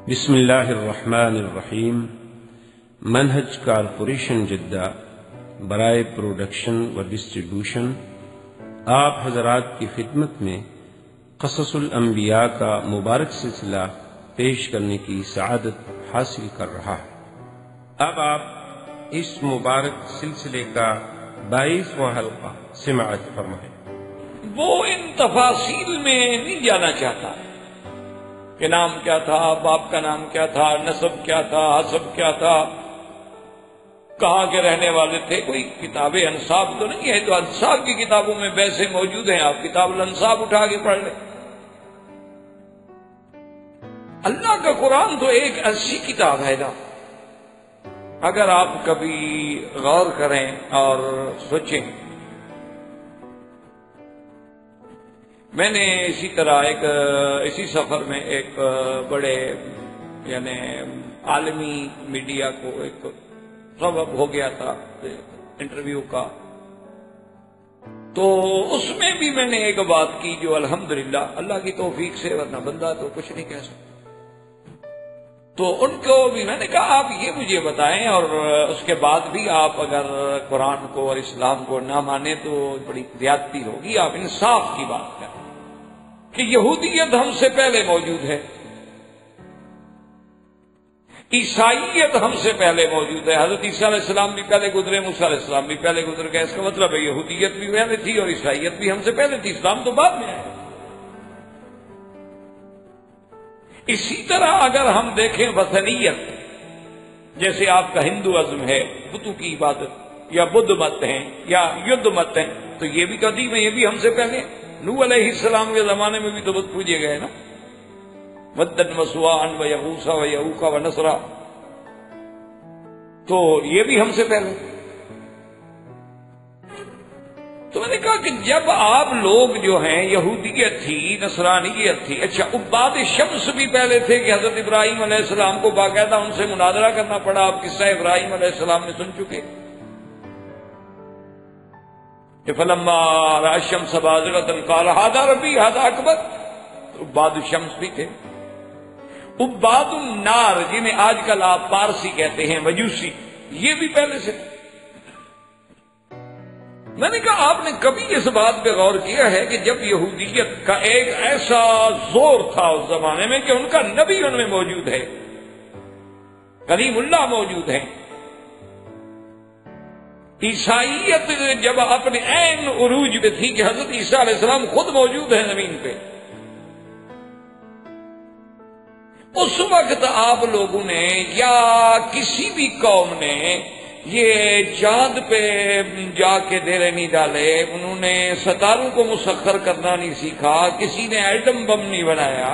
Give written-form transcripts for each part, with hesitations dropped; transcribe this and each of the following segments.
بسم اللہ الرحمن الرحیم۔ منہج کارپوریشن جدہ برائے پروڈکشن و ڈسٹریبیوشن آپ حضرات کی خدمت میں قصص الانبیاء کا مبارک سلسلہ پیش کرنے کی سعادت حاصل کر رہا ہے۔ اب آپ اس مبارک سلسلے کا 22واں حلقہ سماعت فرمائیں۔ وہ ان تفاصیل میں نہیں جانا چاہتا کہ نام کیا تھا، باپ کا نام کیا تھا، نسب کیا تھا، حسب کیا تھا، کہاں کے رہنے والے تھے۔ کوئی کتاب انصاب تو نہیں ہے، تو انصاب کی کتابوں میں ویسے موجود ہیں، آپ کتاب الانصاب اٹھا کے پڑھ لیں۔ اللہ کا قرآن تو ایک ایسی کتاب ہے نا، اگر آپ کبھی غور کریں اور سوچیں۔ میں نے اسی طرح اسی سفر میں ایک بڑے یعنی عالمی میڈیا کو ایک سبب ہو گیا تھا انٹرویو کا، تو اس میں بھی میں نے ایک بات کی جو الحمدللہ اللہ کی توفیق سے، ورنہ بندہ تو کچھ نہیں کہہ سکتا۔ تو ان کو بھی میں نے کہا آپ یہ مجھے بتائیں، اور اس کے بعد بھی آپ اگر قرآن کو اور اسلام کو نہ مانیں تو بڑی زیادتی ہوگی، آپ انصاف کی بات کریں کہ یہودیت ہم سے پہلے موجود ہے، عیسائیت ہم سے پہلے موجود ہے، حضرت عیسیٰ علیہ السلام بھی پہلے گزرے، موسیٰ علیہ السلام بھی پہلے گزر گئے۔ اس کا مطلب ہے یہودیت بھی پہلے تھی اور عیسائیت بھی ہم سے پہلے تھی، اسلام تو بعد میں آیا۔ اسی طرح اگر ہم دیکھیں وثنیت، جیسے آپ کا ہندو ازم ہے، بتوں کی عبادت، یا بدھ مت ہیں یا یدھ مت ہیں، تو یہ بھی قدیم ہے، یہ بھی ہم سے پہلے۔ نوح علیہ السلام کے زمانے میں بھی تو بت پوجے گئے نا، ودن و سواعا و یغوث و یعوق و نسرا، تو یہ بھی ہم سے پہلے۔ تو میں نے کہا کہ جب آپ لوگ جو ہیں، یہودیت تھی، نصرانیت تھی، اچھا عباد شمس بھی پہلے تھے کہ حضرت ابراہیم علیہ السلام کو باقاعدہ ان سے مناظرہ کرنا پڑا، آپ قصہ ابراہیم علیہ السلام میں سن چکے کہ فلما رأى الشمس بازغة قال هذا ربي هذا اکبر۔ عباد الشمس بھی تھے۔ عباد النار جنہیں آج کل آپ پارسی کہتے ہیں، مجوسی، یہ بھی پہلے سے۔ میں نے کہا آپ نے کبھی اس بات پہ غور کیا ہے کہ جب یہودیت کا ایک ایسا زور تھا اس زمانے میں کہ ان کا نبی ان میں موجود ہے، کلیم اللہ موجود ہے، عیسائیت جب اپنے عین عروج پہ تھی کہ حضرت عیسیٰ علیہ السلام خود موجود ہیں زمین پہ، اس وقت آپ لوگوں نے یا کسی بھی قوم نے یہ چاند پہ جا کے ڈیرے نہیں ڈالے، انہوں نے ستاروں کو مسخر کرنا نہیں سیکھا، کسی نے ایٹم بم نہیں بنایا،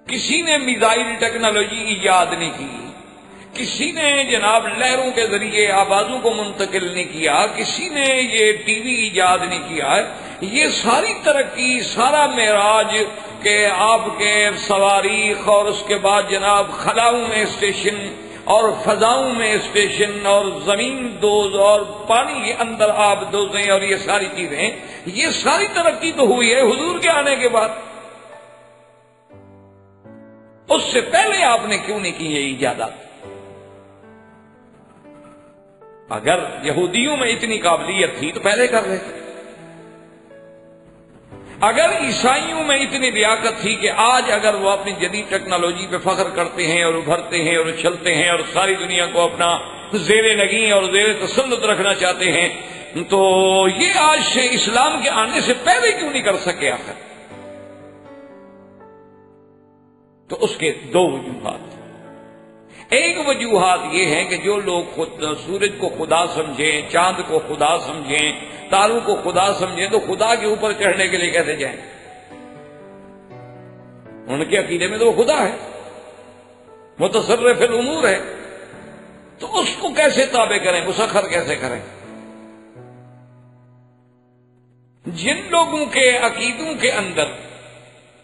کسی نے میزائل ٹیکنالوجی ایجاد نہیں کی، کسی نے جناب لہروں کے ذریعے آوازوں کو منتقل نہیں کیا، کسی نے یہ ٹی وی ایجاد نہیں کیا۔ یہ ساری ترقی، سارا معراج کہ آپ کے صواريخ، اور اس کے بعد جناب خلاؤں میں اسٹیشن اور فضاؤں میں اسٹیشن اور زمین دوز اور پانی کے اندر آب دوزیں، اور یہ ساری چیزیں، یہ ساری ترقی تو ہوئی ہے حضور کے آنے کے بعد۔ اس سے پہلے آپ نے کیوں نہیں کی یہ ایجادات؟ اگر یہودیوں میں اتنی قابلیت تھی تو پہلے کر رہے تھے، اگر عیسائیوں میں اتنی لیاقت تھی کہ آج اگر وہ اپنی جدید ٹیکنالوجی پہ فخر کرتے ہیں اور ابھرتے ہیں اور اچھلتے ہیں اور ساری دنیا کو اپنا زیر نگیں اور زیر تسلط رکھنا چاہتے ہیں، تو یہ آج سے اسلام کے آنے سے پہلے کیوں نہیں کر سکے آخر؟ تو اس کے دو وجوہات۔ ایک وجوہات یہ ہے کہ جو لوگ سورج کو خدا سمجھیں، چاند کو خدا سمجھیں، تاروں کو خدا سمجھیں، تو خدا کے اوپر چڑھنے کے لیے کیسے جائیں؟ ان کے عقیدے میں تو وہ خدا ہے، متصرف الامور ہے، تو اس کو کیسے تابع کریں، مسخر کیسے کریں؟ جن لوگوں کے عقیدوں کے اندر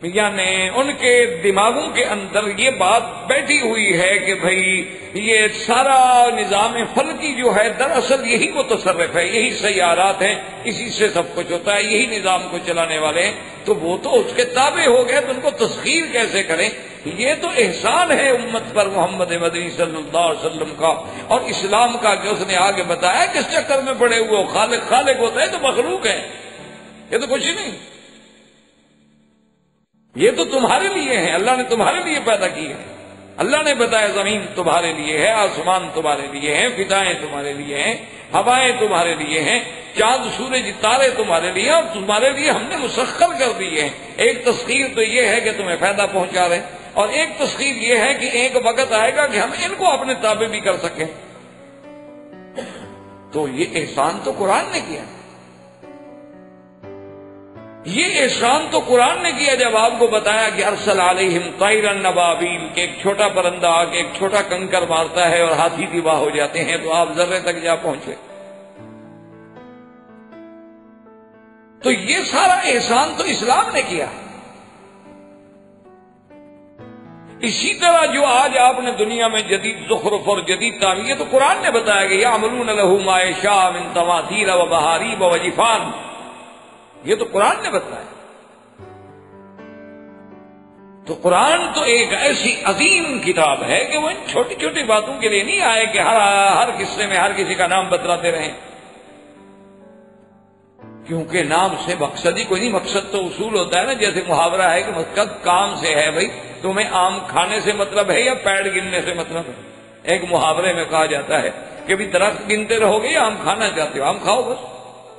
یعنی ان کے دماغوں کے اندر یہ بات بیٹھی ہوئی ہے کہ بھئی یہ سارا نظام فلکی جو ہے دراصل یہی متصرف ہے، یہی سیارات ہیں، اسی سے سب کچھ ہوتا ہے، یہی نظام کو چلانے والے ہیں، تو وہ تو اس کے تابع ہو گئے، تو ان کو تسخیر کیسے کریں؟ یہ تو احسان ہے امت پر محمد مدنی صلی اللہ علیہ وسلم کا اور اسلام کا کہ اس نے آگے بتایا کس چکر میں پڑے ہوئے ہو، خالق ہوتا ہے تو مخلوق ہے، یہ تو کچھ ہی نہیں، یہ تو تمہارے لیے ہے، اللہ نے تمہارے لیے پیدا کی ہے، اللہ نے بتایا زمین تمہارے لیے ہے، آسمان تمہارے لیے ہیں، فضائیں تمہارے لیے ہیں، ہوائیں تمہارے لیے ہیں، چاند سورج تارے تمہارے لیے، اور تمہارے لیے ہم نے مسخر کر دیے ہیں۔ ایک تسخیر تو یہ ہے کہ تمہیں فائدہ پہنچا رہے، اور ایک تسخیر یہ ہے کہ ایک وقت آئے گا کہ ہم ان کو اپنے تابع بھی کر سکیں۔ تو یہ احسان تو قرآن نے کیا، یہ احسان تو قرآن نے کیا جب آپ کو بتایا کہ ارسل علیہم طیرا ابابیل، کہ ایک چھوٹا پرندہ آ کے ایک چھوٹا کنکر مارتا ہے اور ہاتھی تباہ ہو جاتے ہیں، تو آپ ذرے تک جا پہنچے۔ تو یہ سارا احسان تو اسلام نے کیا۔ اسی طرح جو آج آپ نے دنیا میں جدید زخرف اور جدید تعمیر، تو قرآن نے بتایا کہ یعملون لہ ما یشاء من تماثیل ومحاریب وجفان، یہ تو قرآن نے بتایا۔ تو قرآن تو ایک ایسی عظیم کتاب ہے کہ وہ ان چھوٹی چھوٹی باتوں کے لیے نہیں آئے کہ ہر قصے میں ہر کسی کا نام بتلاتے رہیں، کیونکہ نام سے مقصد ہی کوئی نہیں۔ مقصد تو اصول ہوتا ہے نا، جیسے محاورہ ہے کہ مقصد کام سے ہے، بھائی تمہیں آم کھانے سے مطلب ہے یا پیڑ گننے سے مطلب ہے؟ ایک محاورے میں کہا جاتا ہے کہ بھی درخت گنتے رہو گے یا آم کھانا چاہتے ہو؟ آم کھاؤ بس،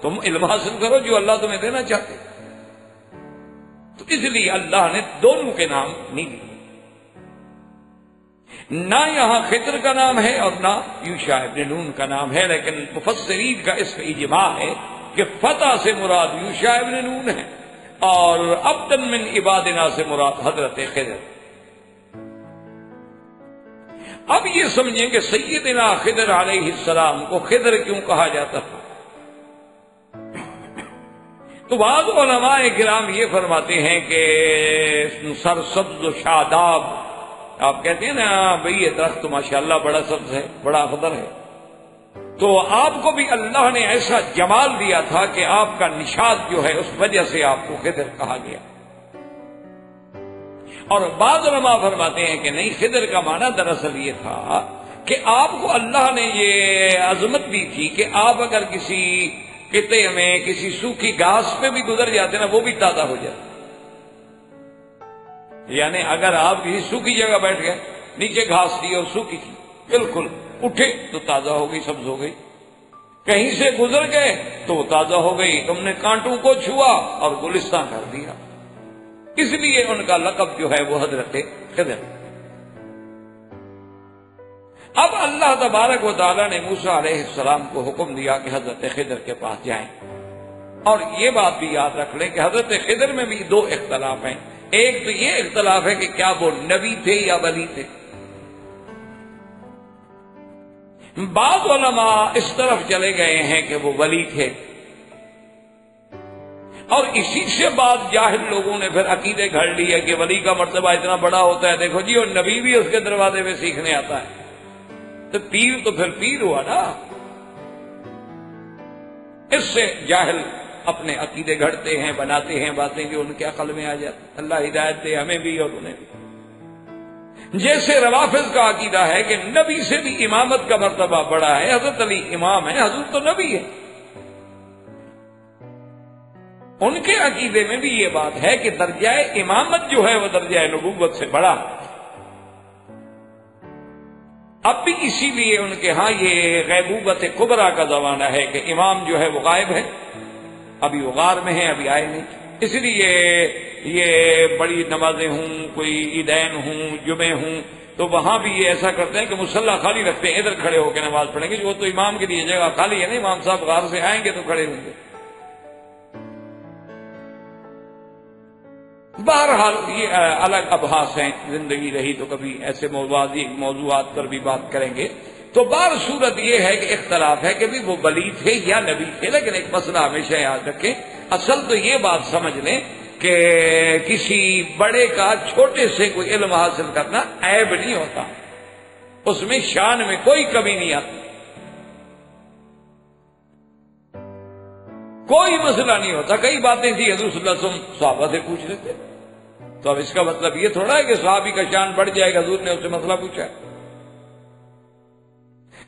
تم علم حاصل کرو جو اللہ تمہیں دینا چاہتے۔ تو اس لیے اللہ نے دونوں کے نام نہیں دیے، نہ یہاں خضر کا نام ہے اور نہ یوشع ابن نون کا نام ہے، لیکن مفسرین کا اس پہ اجماع ہے کہ فتح سے مراد یوشع ابن نون ہے اور عبدا من عبادنا سے مراد حضرت خضر۔ اب یہ سمجھیں کہ سیدنا خضر علیہ السلام کو خضر کیوں کہا جاتا تھا؟ تو بعض علماء کرام یہ فرماتے ہیں کہ سرسبز و شاداب، آپ کہتے ہیں نا بھئی یہ درخت تو ماشاءاللہ بڑا سبز ہے، بڑا اخضر ہے، تو آپ کو بھی اللہ نے ایسا جمال دیا تھا کہ آپ کا نشاط جو ہے اس وجہ سے آپ کو خضر کہا گیا۔ اور بعض علماء فرماتے ہیں کہ نہیں، خضر کا معنی دراصل یہ تھا کہ آپ کو اللہ نے یہ عظمت دی تھی کہ آپ اگر کسی قطعے میں کسی سوکھی گھاس پہ بھی گزر جاتے نا، وہ بھی تازہ ہو جاتے۔ یعنی اگر آپ کسی سوکھی جگہ بیٹھ گئے، نیچے گھاس تھی اور سوکھی تھی، بالکل اٹھے تو تازہ ہو گئی، سبز ہو گئی، کہیں سے گزر گئے تو وہ تازہ ہو گئی، تم نے کانٹوں کو چھوا اور گلستان کر دیا۔ اس لیے ان کا لقب جو ہے وہ حضرت خضر۔ اب اللہ تبارک و تعالیٰ نے موسیٰ علیہ السلام کو حکم دیا کہ حضرت خضر کے پاس جائیں، اور یہ بات بھی یاد رکھ لیں کہ حضرت خضر میں بھی دو اختلاف ہیں۔ ایک تو یہ اختلاف ہے کہ کیا وہ نبی تھے یا ولی تھے۔ بعض علماء اس طرف چلے گئے ہیں کہ وہ ولی تھے، اور اسی سے بعض جاہل لوگوں نے پھر عقیدے گھڑ لیے کہ ولی کا مرتبہ اتنا بڑا ہوتا ہے، دیکھو جی اور نبی بھی اس کے دروازے میں سیکھنے آتا ہے، تو پیر تو پھر پیر ہوا نا۔ اس سے جاہل اپنے عقیدے گھڑتے ہیں، بناتے ہیں باتیں جو ان کے عقل میں آ جاتی۔ اللہ ہدایت دے ہمیں بھی اور انہیں بھی۔ جیسے روافض کا عقیدہ ہے کہ نبی سے بھی امامت کا مرتبہ بڑا ہے، حضرت علی امام ہے، حضور تو نبی ہے۔ ان کے عقیدے میں بھی یہ بات ہے کہ درجہ امامت جو ہے وہ درجہ نبوت سے بڑا ہے۔ اب بھی اسی لیے ان کے ہاں یہ غیبوبت کبریٰ کا زمانہ ہے کہ امام جو ہے وہ غائب ہے، ابھی وہ غار میں ہے، ابھی آئے نہیں۔ اس لیے یہ بڑی نمازیں ہوں، کوئی عیدین ہوں، جمعے ہوں، تو وہاں بھی یہ ایسا کرتے ہیں کہ مصلی خالی رکھتے ہیں، ادھر کھڑے ہو کے نماز پڑھیں گے، جو تو امام کے لیے جگہ خالی ہے نا، امام صاحب غار سے آئیں گے تو کھڑے ہوں گے۔ بہرحال یہ الگ ابحاث ہیں، زندگی رہی تو کبھی ایسے موضوعات پر بھی بات کریں گے۔ تو بار صورت یہ ہے کہ اختلاف ہے کہ بھی وہ ولی تھے یا نبی تھے، لیکن ایک مسئلہ ہمیشہ یاد رکھیں، اصل تو یہ بات سمجھ لیں کہ کسی بڑے کا چھوٹے سے کوئی علم حاصل کرنا عیب نہیں ہوتا، اس میں شان میں کوئی کمی نہیں آتی، کوئی مسئلہ نہیں ہوتا۔ کئی باتیں تھی حضور صلی اللہ علیہ وسلم صحابہ سے پوچھ رہے تھے، تو اب اس کا مطلب یہ تھوڑا ہے کہ صحابی کا شان بڑھ جائے گا، حضور نے اس سے مسئلہ پوچھا ہے۔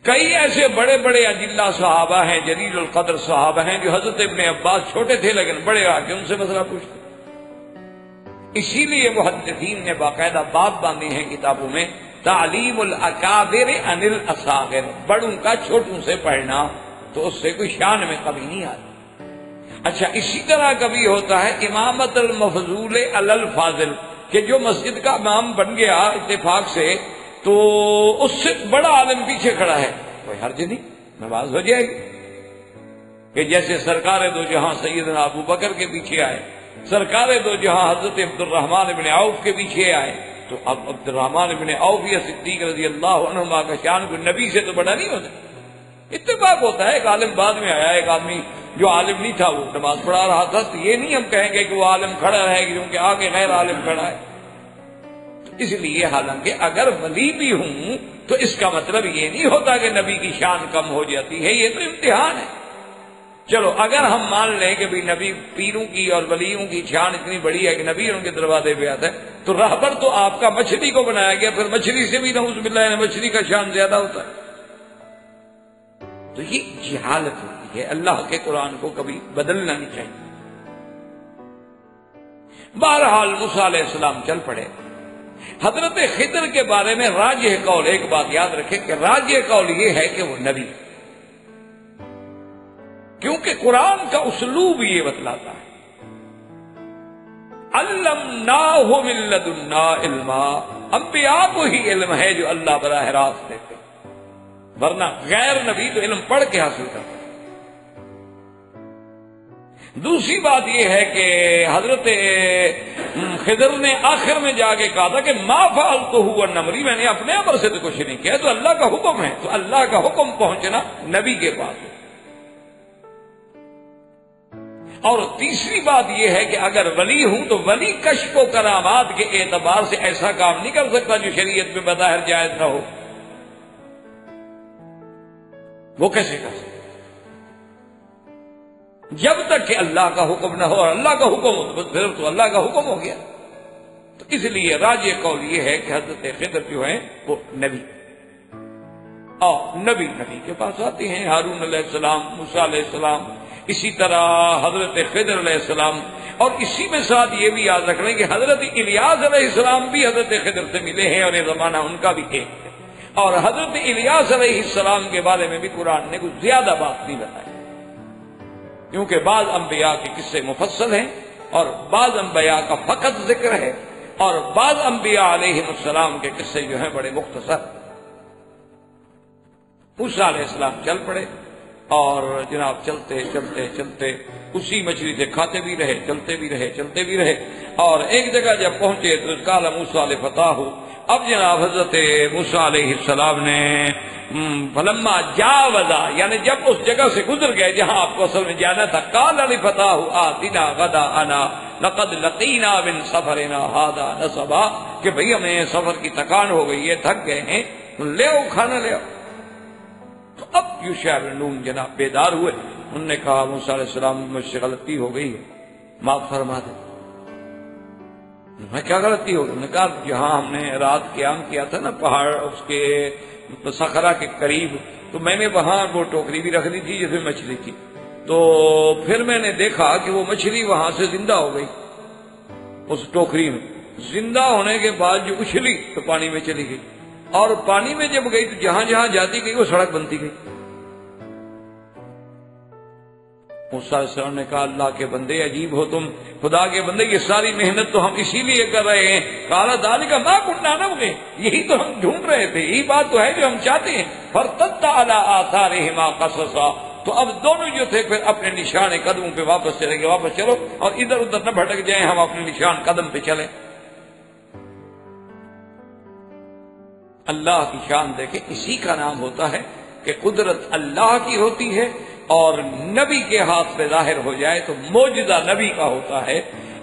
کئی ایسے بڑے بڑے اجلہ صحابہ ہیں، جلیل القدر صحابہ ہیں، جو حضرت ابن عباس چھوٹے تھے لیکن بڑے آ کے ان سے مسئلہ پوچھتے۔ اسی لیے محدثین نے باقاعدہ باب باندھے ہیں کتابوں میں، تعلیم الاکابر عن الاصاغر، بڑوں کا چھوٹوں سے پڑھنا، تو اس سے کوئی شان میں کمی نہیں آتی۔ اچھا، اسی طرح کبھی ہوتا ہے امامت المفضول علی الفاضل، کہ جو مسجد کا امام بن گیا اتفاق سے، تو اس سے بڑا عالم پیچھے کھڑا ہے، کوئی حرج نہیں، نماز ہو جائے گی۔ کہ جیسے سرکار دو جہاں سیدنا ابو بکر کے پیچھے آئے، سرکار دو جہاں حضرت عبد الرحمن بن عوف کے پیچھے آئے، تو اب عبد الرحمن بن عوف یا صدیق رضی اللہ عنہما کا شان کوئی نبی سے تو بڑا نہیں ہوتا۔ اتفاق ہوتا ہے، ایک عالم بعد میں آیا، ایک آدمی جو عالم نہیں تھا وہ نماز پڑھا رہا تھا، تو یہ نہیں ہم کہیں گے کہ وہ عالم کھڑا رہے گا کیونکہ آگے غیر عالم کھڑا ہے۔ تو اس لیے حالانکہ اگر ولی بھی ہوں تو اس کا مطلب یہ نہیں ہوتا کہ نبی کی شان کم ہو جاتی ہے، یہ تو امتحان ہے۔ چلو اگر ہم مان لیں کہ بھی نبی پیروں کی اور ولیوں کی شان اتنی بڑی ہے کہ نبی ان کے دروازے پہ آتا ہے، تو رہبر تو آپ کا مچھلی کو بنایا گیا، پھر مچھلی سے بھی نعوذ باللہ مچھلی کا شان زیادہ ہوتا ہے۔ تو یہ جہالت ہوتی ہے، اللہ کے قرآن کو کبھی بدلنا نہیں چاہیے۔ بہرحال موسیٰ علیہ السلام چل پڑے۔ حضرت خضر کے بارے میں راجح قول، ایک بات یاد رکھیں کہ راجح قول یہ ہے کہ وہ نبی، کیونکہ قرآن کا اسلوب یہ بتلاتا ہے علمناہ من لدنا علما، انبیاء کو ہی علم ہے جو اللہ براہ راست دیتے، ورنہ غیر نبی تو علم پڑھ کے حاصل کرتا ہے۔ دوسری بات یہ ہے کہ حضرت خضر نے آخر میں جا کے کہا تھا کہ ما فعلتہ عن امری، میں نے اپنے امر سے تو کچھ نہیں کیا، تو اللہ کا حکم ہے، تو اللہ کا حکم پہنچنا نبی کے پاس۔ اور تیسری بات یہ ہے کہ اگر ولی ہوں تو ولی کشف و کرامات کے اعتبار سے ایسا کام نہیں کر سکتا جو شریعت میں بظاہر جائز نہ ہو۔ وہ کیسے کر سکتا جب تک کہ اللہ کا حکم نہ ہو، اور اللہ کا حکم ہو تو پھر تو اللہ کا حکم ہو گیا۔ تو اس لیے راجح قول یہ ہے کہ حضرت خضر جو ہیں وہ نبی، اور نبی کے پاس آتے ہیں، ہارون علیہ السلام، موسیٰ علیہ السلام، اسی طرح حضرت خضر علیہ السلام، اور اسی میں ساتھ یہ بھی یاد رکھ لیں کہ حضرت الیاس علیہ السلام بھی حضرت خضر سے ملے ہیں، اور یہ زمانہ ان کا بھی ایک ہے۔ اور حضرت الیاس علیہ السلام کے بارے میں بھی قرآن نے کچھ زیادہ بات نہیں بتائی، کیونکہ بعض انبیاء کے قصے مفصل ہیں اور بعض انبیاء کا فقط ذکر ہے، اور بعض انبیاء علیہ السلام کے قصے جو ہیں بڑے مختصر۔ موسیٰ علیہ السلام چل پڑے، اور جناب چلتے چلتے چلتے اسی مچھلی سے کھاتے بھی رہے، چلتے بھی رہے، چلتے بھی رہے، اور ایک جگہ جب پہنچے تو قال موسیٰ لفتاہ، اب جناب حضرت موسیٰ علیہ السلام نے فلما جاوزا، یعنی جب اس جگہ سے گزر گئے جہاں آپ کو اصل میں جانا تھا، قال لفتاہ آتنا غداءنا لقد لقینا من سفرنا هذا نصبا، کہ بھئی ہمیں سفر کی تکان ہو گئی ہے، تھک گئے ہیں، لے آؤ کھانا لے آؤ۔ تو اب یوشع بن نون جناب بیدار ہوئے، انہوں نے کہا موسیٰ علیہ السلام مجھ سے غلطی ہو گئی ہے، معاف فرما دے۔ میں کیا غلطی ہو گئی؟ انہوں نے کہا جہاں ہم نے رات قیام کیا تھا نا پہاڑ اس کے صخرہ کے قریب، تو میں نے وہاں وہ ٹوکری بھی رکھ دی تھی جس میں مچھلی تھی، تو پھر میں نے دیکھا کہ وہ مچھلی وہاں سے زندہ ہو گئی، اس ٹوکری میں زندہ ہونے کے بعد جو اچھلی تو پانی میں چلی گئی، اور پانی میں جب گئی تو جہاں جہاں جاتی گئی وہ سڑک بنتی گئی۔ موسیٰ علیہ السلام نے کہا اللہ کے بندے عجیب ہو تم، خدا کے بندے یہ ساری محنت تو ہم اسی لیے کر رہے ہیں، قال ذلک ما كنا نبغي، یہی تو ہم ڈھونڈ رہے تھے، یہی بات تو ہے جو ہم چاہتے ہیں۔ فارتد على آثارهما قصصا، تو اب دونوں جو تھے پھر اپنے نشان قدموں پہ واپس چلے گئے، واپس چلو اور ادھر ادھر نہ بھٹک جائیں، ہم اپنے نشان قدم پہ چلیں۔ اللہ کی شان دیکھیں، اسی کا نام ہوتا ہے کہ قدرت اللہ کی ہوتی ہے، اور نبی کے ہاتھ پہ ظاہر ہو جائے تو معجزہ نبی کا ہوتا ہے،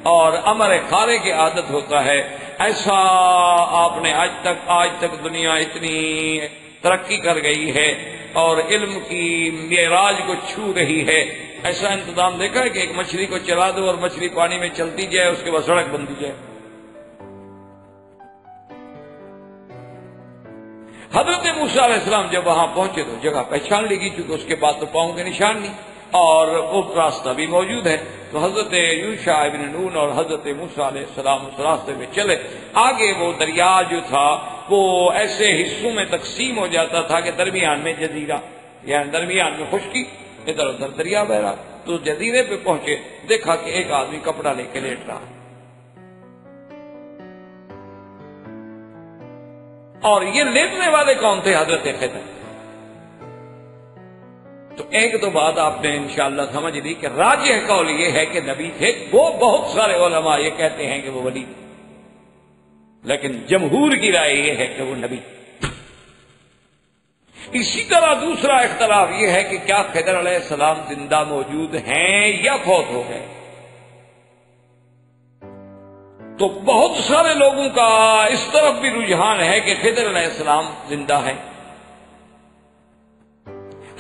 اور امر خارے کی عادت ہوتا ہے. ایسا آپ نے آج تک دنیا اتنی ترقی کر گئی ہے اور علم کی معراج کو چھو رہی ہے، ایسا انتظام دیکھا ہے کہ ایک مچھلی کو چلا دو اور مچھلی پانی میں چلتی جائے، اس کے بعد سڑک بن دی جائے. حضرت موسیٰ علیہ السلام جب وہاں پہنچے تو جگہ پہچان لی گئی، چونکہ اس کے بعد تو پاؤں کے نشان نہیں اور وہ راستہ بھی موجود ہے. تو حضرت یوشع ابن نون اور حضرت موسیٰ علیہ السلام اس راستے میں چلے. آگے وہ دریا جو تھا وہ ایسے حصوں میں تقسیم ہو جاتا تھا کہ درمیان میں جزیرہ، یعنی درمیان میں خشکی، ادھر ادھر دریا بہ رہا. تو جزیرے پہ پہنچے، دیکھا کہ ایک آدمی کپڑا لے کے لیٹ رہا، اور یہ لیٹنے والے کون تھے؟ حضرت خضر. تو ایک تو بات آپ نے انشاءاللہ سمجھ لی کہ راجح قول یہ ہے کہ نبی تھے. وہ بہت سارے علماء یہ کہتے ہیں کہ وہ ولی تھے، لیکن جمہور کی رائے یہ ہے کہ وہ نبی. اسی طرح دوسرا اختلاف یہ ہے کہ کیا خضر علیہ السلام زندہ موجود ہیں یا فوت ہو گئے. تو بہت سارے لوگوں کا اس طرف بھی رجحان ہے کہ خضر علیہ السلام زندہ ہے.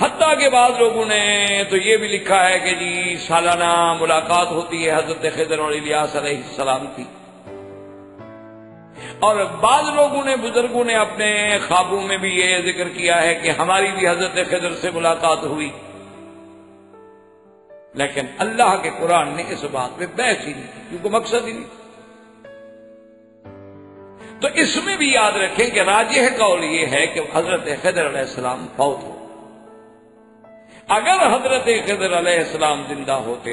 حتیٰ کہ بعض لوگوں نے تو یہ بھی لکھا ہے کہ جی سالانہ ملاقات ہوتی ہے حضرت خضر اور الیاس علیہ السلام کی. اور بعض لوگوں نے، بزرگوں نے اپنے خوابوں میں بھی یہ ذکر کیا ہے کہ ہماری بھی حضرت خضر سے ملاقات ہوئی. لیکن اللہ کے قرآن نے اس بات پہ بحث ہی نہیں کی، کیونکہ مقصد ہی نہیں. تو اس میں بھی یاد رکھیں کہ راجح قول یہ ہے کہ حضرت خضر علیہ السلام فوت ہو. اگر حضرت خضر علیہ السلام زندہ ہوتے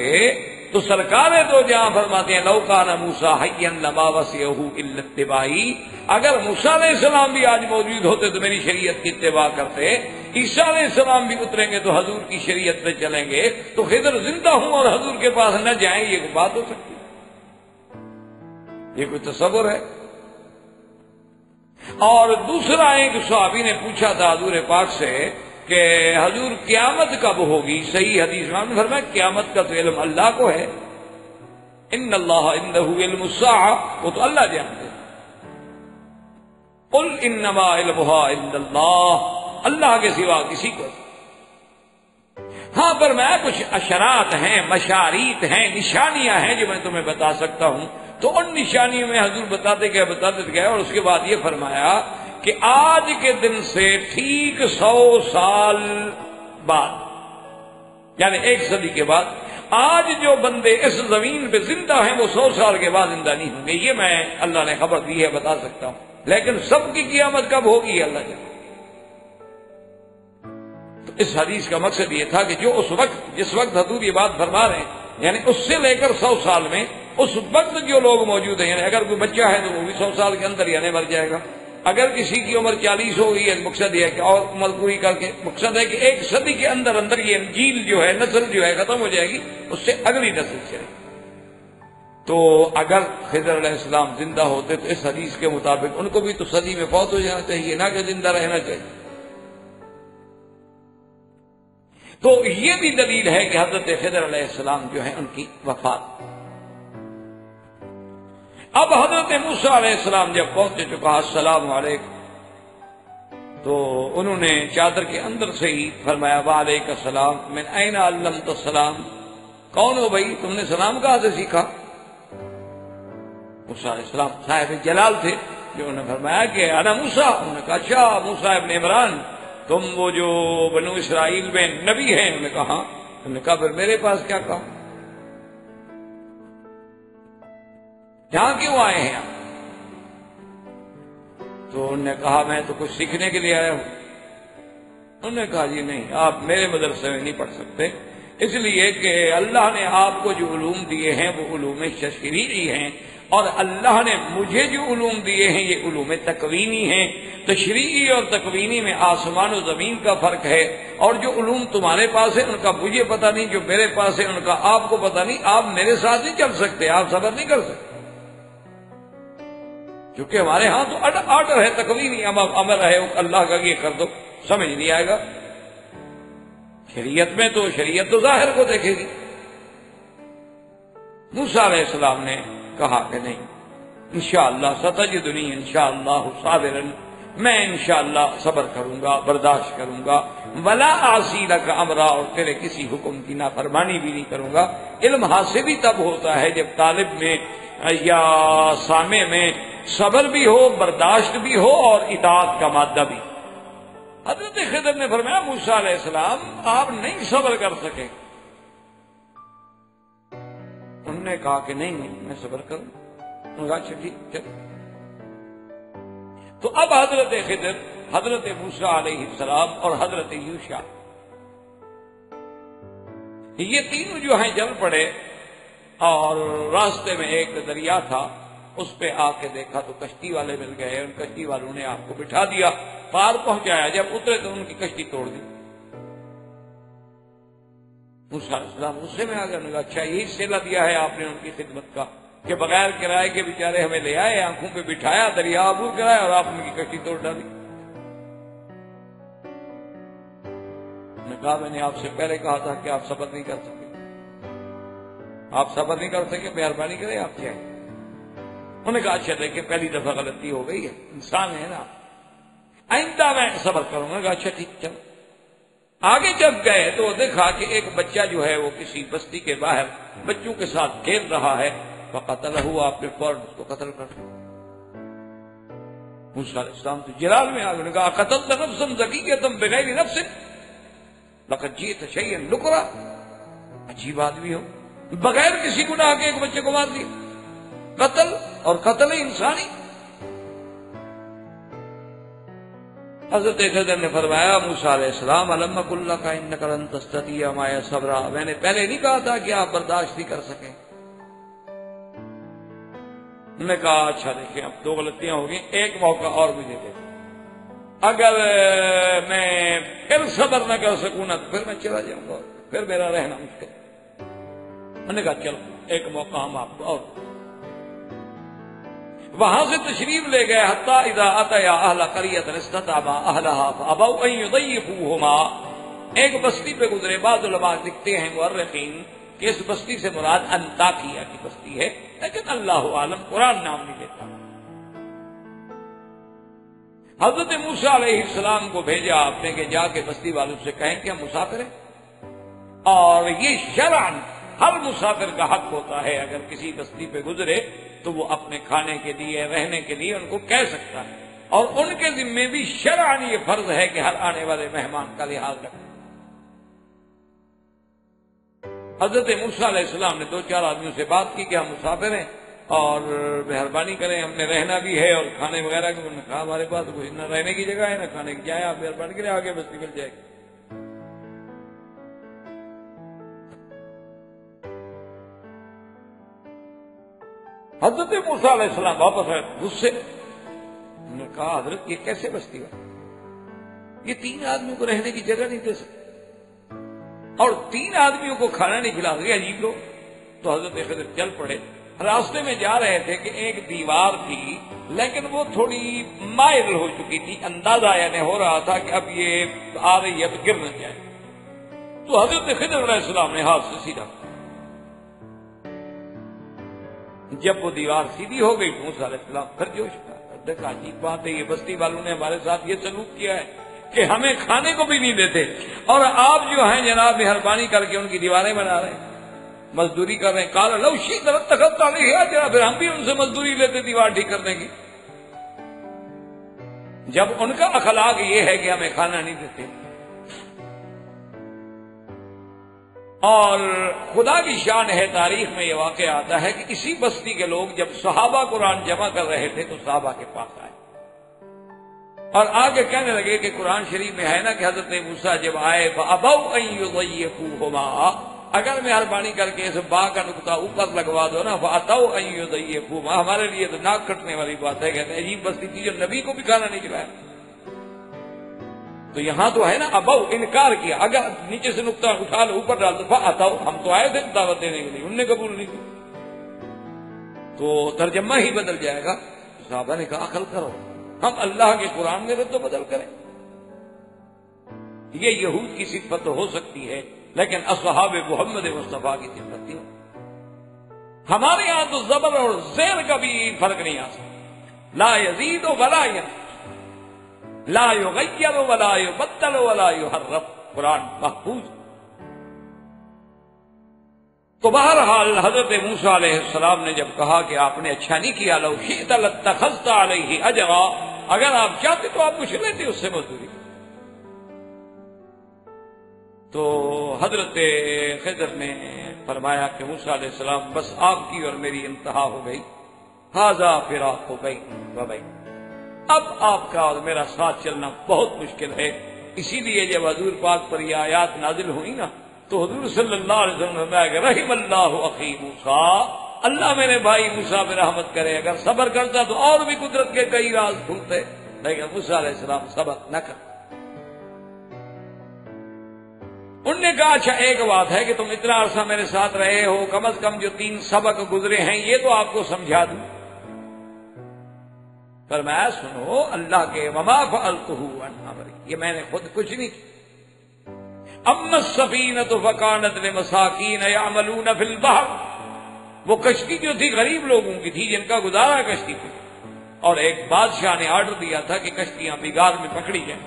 تو سرکار دو جہاں فرماتے ہیں لو کان موسیٰ حیا لما وسعہ الا اتباعی. اگر موسیٰ علیہ السلام بھی آج موجود ہوتے تو میری شریعت کی اتباع کرتے. عیسیٰ علیہ السلام بھی اتریں گے تو حضور کی شریعت پہ چلیں گے. تو خضر زندہ ہوں اور حضور کے پاس نہ جائیں، یہ کوئی بات ہو سکتی؟ یہ کوئی تصور ہے؟ اور دوسرا ایک صحابی نے پوچھا تھا حضور پاک سے کہ حضور قیامت کب ہوگی؟ صحیح حدیث میں فرمایا قیامت کا تو علم اللہ کو ہے. ان اللہ عندہ علم الساعہ، وہ تو اللہ جانتے. قل انما علمها عند اللہ، اللہ کے سوا کسی کو. ہاں پر میں کچھ اشارات ہیں، مشاریط ہیں، نشانیاں ہیں جو میں تمہیں بتا سکتا ہوں. تو ان نشانیوں میں حضور بتاتے گئے اور اس کے بعد یہ فرمایا کہ آج کے دن سے ٹھیک 100 سال بعد، یعنی 1 صدی کے بعد، آج جو بندے اس زمین پہ زندہ ہیں وہ 100 سال کے بعد زندہ نہیں ہوں گے. یہ میں اللہ نے خبر دی ہے، بتا سکتا ہوں. لیکن سب کی قیامت کب ہوگی اللہ جانے. تو اس حدیث کا مقصد یہ تھا کہ جو جس وقت حضور یہ بات فرما رہے ہیں، یعنی اس سے لے کر 100 سال میں اس وقت جو لوگ موجود ہیں، یعنی اگر کوئی بچہ ہے تو وہ بھی 100 سال کے اندر یعنی مر جائے گا. اگر کسی کی عمر 40 ہو گئی ہے، مقصد یہ ہے کہ اور عمر پوری کر کے، مقصد ہے کہ 1 صدی کے اندر یہ جیل جو ہے، نسل جو ہے ختم ہو جائے گی، اس سے اگلی نسل چلے. تو اگر خضر علیہ السلام زندہ ہوتے تو اس حدیث کے مطابق ان کو بھی تو صدی میں فوت ہو جانا چاہیے، نہ کہ زندہ رہنا چاہیے. تو یہ بھی دلیل ہے کہ حضرت خضر علیہ السلام جو ہے ان کی وفات. اب حضرت موسیٰ علیہ السلام جب پہنچے تو کہا السلام علیکم، تو انہوں نے چادر کے اندر سے ہی فرمایا وعلیکم السلام، من این علمت السلام، کون ہو بھائی، تم نے سلام کہاں سے سیکھا؟ موسیٰ علیہ السلام صاحب جلال تھے، جو انہوں نے فرمایا کہ انا موسیٰ. انہوں نے کہا اچھا موسیٰ ابن عمران، تم وہ جو بنو اسرائیل میں نبی ہیں؟ انہوں نے کہا ہاں. انہوں نے کہا پھر میرے پاس کیا کہا، یہاں کیوں آئے ہیں آپ؟ تو انہوں نے کہا میں تو کچھ سیکھنے کے لیے آیا ہوں. انہوں نے کہا جی نہیں، آپ میرے مدرسے میں نہیں پڑھ سکتے، اس لیے کہ اللہ نے آپ کو جو علوم دیے ہیں وہ علوم تشریعی ہیں، اور اللہ نے مجھے جو علوم دیے ہیں یہ علوم تکوینی ہیں. تشریعی اور تکوینی میں آسمان و زمین کا فرق ہے، اور جو علوم تمہارے پاس ہے ان کا مجھے پتہ نہیں، جو میرے پاس ہے ان کا آپ کو پتہ نہیں. آپ میرے ساتھ نہیں چل سکتے، آپ سفر نہیں کر سکتے، کیونکہ ہمارے ہاں تو آرڈر ہے، تکوینی امر ہے اللہ کا، یہ کر دو، سمجھ نہیں آئے گا. شریعت میں تو شریعت تو ظاہر کو دیکھے گی. موسیٰ علیہ السلام نے کہا کہ نہیں، انشاءاللہ ستجدنی انشاءاللہ صابرا، میں انشاءاللہ صبر کروں گا، برداشت کروں گا، ولا اعصی لک امرا، اور تیرے کسی حکم کی نافرمانی بھی نہیں کروں گا۔ علم حاصل ہی تب ہوتا ہے جب طالب میں یا سامع میں صبر بھی ہو، برداشت بھی ہو اور اطاعت کا مادہ بھی۔ حضرت خضر نے فرمایا موسیٰ علیہ السلام آپ نہیں صبر کر سکے۔ انہوں نے کہا کہ نہیں میں صبر کروں۔ انہوں نے کہا اچھا ٹھیک چل۔ تو اب حضرت خضر، حضرت موسیٰ علیہ السلام اور حضرت یوشع یہ تینوں جو ہیں چل پڑے، اور راستے میں ایک دریا تھا، اس پہ آ کے دیکھا تو کشتی والے مل گئے، ان کشتی والوں نے آپ کو بٹھا دیا، پار پہنچایا، جب اترے تو ان کی کشتی توڑ دی۔ موسیٰ علیہ السلام غصے میں آ گئے، انہوں نے کہا اچھا یہی صلہ دیا ہے آپ نے ان کی خدمت کا کہ بغیر کرائے کے بیچارے ہمیں لے آئے، آنکھوں پہ بٹھایا، دریا عبور کرایا اور آپ ان کی کشتی توڑ ڈالی۔ انہوں نے کہا میں نے آپ سے پہلے کہا تھا کہ آپ صبر نہیں کر سکے، آپ صبر نہیں کر سکے، مہربانی کریں آپ کیا ہے۔ انہوں نے کہا اچھا دیکھیں پہلی دفعہ غلطی ہو گئی ہے، انسان ہے نا، آئندہ میں صبر کروں گا۔ کہا اچھا ٹھیک چلو۔ آگے جب گئے تو دیکھا کہ ایک بچہ جو ہے وہ کسی بستی کے باہر بچوں کے ساتھ کھیل رہا ہے، فقتلہ، آپ نے فوراً اس کو قتل کر دیا۔ موسیٰ علیہ السلام تو جلال میں آگے کہا قتلت نفسا زکیۃ بغیر نفس لقد جئت شیئا نکرا، عجیب آدمی ہو، بغیر کسی گناہ کے ایک بچے کو مار دیا، قتل اور قتل انسانی۔ حضرت خضر نے فرمایا موسیٰ علیہ السلام الم اقل لک انک لن تستطیع معی صبرا، میں نے پہلے نہیں کہا تھا کہ آپ برداشت نہیں کر سکیں۔ میں نے کہا اچھا دیکھیں اب دو غلطیاں ہو گئی، ایک موقع اور مجھے دے، اگر میں پھر صبر نہ کر سکوں نا تو پھر میں چلا جاؤں گا، پھر میرا رہنا مشکل۔ میں نے کہا چلو ایک موقع ہم آپ کو اور۔ وہاں سے تشریف لے گئے حتیٰ اذا اتیا اہل قریۃ استطعما اہلھا فابوا ان یضیفوہما، ایک بستی پہ گزرے، بعض علماء لکھتے ہیں مورخین کہ اس بستی سے مراد انطاکیہ کی بستی ہے، لیکن اللہ عالم، قرآن نام نہیں لیتا۔ حضرت موسیٰ علیہ السلام کو بھیجا آپ نے کہ جا کے بستی والوں سے کہیں کہ ہم مسافر ہیں، اور یہ شرعاً ہر مسافر کا حق ہوتا ہے اگر کسی بستی پہ گزرے تو وہ اپنے کھانے کے لیے، رہنے کے لیے ان کو کہہ سکتا ہے، اور ان کے ذمے بھی شرعاً یہ فرض ہے کہ ہر آنے والے مہمان کا لحاظ رکھیں۔ حضرت موسیٰ علیہ السلام نے دو چار آدمیوں سے بات کی کہ ہم مسافر ہیں اور مہربانی کریں، ہم نے رہنا بھی ہے اور کھانے وغیرہ کی۔ انہوں نے کہا ہمارے پاس کچھ نہ رہنے کی جگہ ہے نہ کھانے کی، جائیں آپ مہربانی کریں آگے بستی مل جائے گی۔ حضرت موسیٰ علیہ السلام واپس آئے غصے، انہوں نے کہا حضرت یہ کیسے بستی ہے، یہ تین آدمیوں کو رہنے کی جگہ نہیں دے سکتے اور تین آدمیوں کو کھانا نہیں کھلا سکے، عجیب لوگ۔ تو حضرت خضر چل پڑے، راستے میں جا رہے تھے کہ ایک دیوار تھی لیکن وہ تھوڑی مائل ہو چکی تھی، اندازہ یعنی ہو رہا تھا کہ اب یہ آ رہی ہے تو گر نہ جائے۔ تو حضرت خضر علیہ السلام نے ہاتھ سے سیدھا، جب وہ دیوار سیدھی ہو گئی تو موسیٰ علیہ السلام پھر جوش کا، دیکھا عجیب بات ہے، یہ بستی والوں نے ہمارے ساتھ یہ سلوک کیا ہے کہ ہمیں کھانے کو بھی نہیں دیتے، اور آپ جو ہیں جناب مہربانی کر کے ان کی دیواریں بنا رہے ہیں، مزدوری کر رہے ہیں۔ قال لو شئت لاتخذت علیہ اجرا، پھر ہم بھی ان سے مزدوری لیتے دیوار ٹھیک کرنے کی۔ جب ان کا اخلاق یہ ہے کہ ہمیں کھانا نہیں دیتے، اور خدا کی شان ہے، تاریخ میں یہ واقعہ آتا ہے کہ اسی بستی کے لوگ جب صحابہ قرآن جمع کر رہے تھے تو صحابہ کے پاس آئے اور آگے کہنے لگے کہ قرآن شریف میں ہے نا کہ حضرت موسیٰ جب آئے فَأَبَوْا أَن يُضَيِّفُوهُمَا، اگر مہربانی کر کے اس با کا نقطہ اوپر لگوا دو نا، فَأَتَوْا أَن يُضَيِّفُوهُمَا، ہمارے لیے تو ناک کٹنے والی بات ہے، کہتے ہیں عجیب بستی تھی جو نبی کو بھی کھانا نہیں کھلایا۔ تو یہاں تو ہے نا ابو، انکار کیا، اگر نیچے سے نقطہ اٹھا لو اوپر ڈال دو، فَأَتَوْا، ہم تو آئے تھے دعوت دینے کے لیے، انہوں نے قبول نہیں کی، تو ترجمہ ہی بدل جائے گا۔ صحابہ نے کہا عقل کرو، ہم اللہ کے قرآن میں تو بدل کریں۔ یہ یہود کی صفت ہو سکتی ہے لیکن اصحاب محمد مصطفیٰ کی صفت نہیں۔ ہمارے یہاں تو زبر اور زیر کا بھی فرق نہیں آ سکتا. لا یزید ولا ینقص، لا یغیر ولا یبدل ولا یحرف. قرآن محفوظ. تو بہرحال حضرت موسیٰ علیہ السلام نے جب کہا کہ آپ نے اچھا نہیں کیا، لو شئت لاتخذت علیہ اجرا، اگر آپ چاہتے تو آپ کچھ لیتے اس سے مزدوری. تو حضرت خضر نے فرمایا کہ موسیٰ علیہ السلام بس آپ کی اور میری انتہا ہو گئی. ھذا فراق بینی و بین، اب آپ کا اور میرا ساتھ چلنا بہت مشکل ہے. اسی لیے جب حضور پاک پر یہ آیات نازل ہوئی نا تو حضور صلی اللہ علیہ وسلم نے فرمایا کہ رحم اللہ اخی موسیٰ، اللہ میرے بھائی موسیٰ پہ رحمت کرے. اگر صبر کرتا تو اور بھی قدرت کے کئی راز کھلتے، لیکن موسیٰ علیہ السلام صبر نہ کر. انہوں نے کہا اچھا ایک بات ہے کہ تم اتنا عرصہ میرے ساتھ رہے ہو، کم از کم جو 3 سبق گزرے ہیں یہ تو آپ کو سمجھا دوں. فرمایا سنو اللہ کے وما فعلتہ عن امری، یہ میں نے خود کچھ نہیں کیا. اما السفینۃ فکانت لمساکین یعملون فی البحر، وہ کشتی جو تھی غریب لوگوں کی تھی جن کا گزارا کشتی تھی، اور ایک بادشاہ نے آرڈر دیا تھا کہ کشتیاں بگاڑ میں پکڑی جائیں.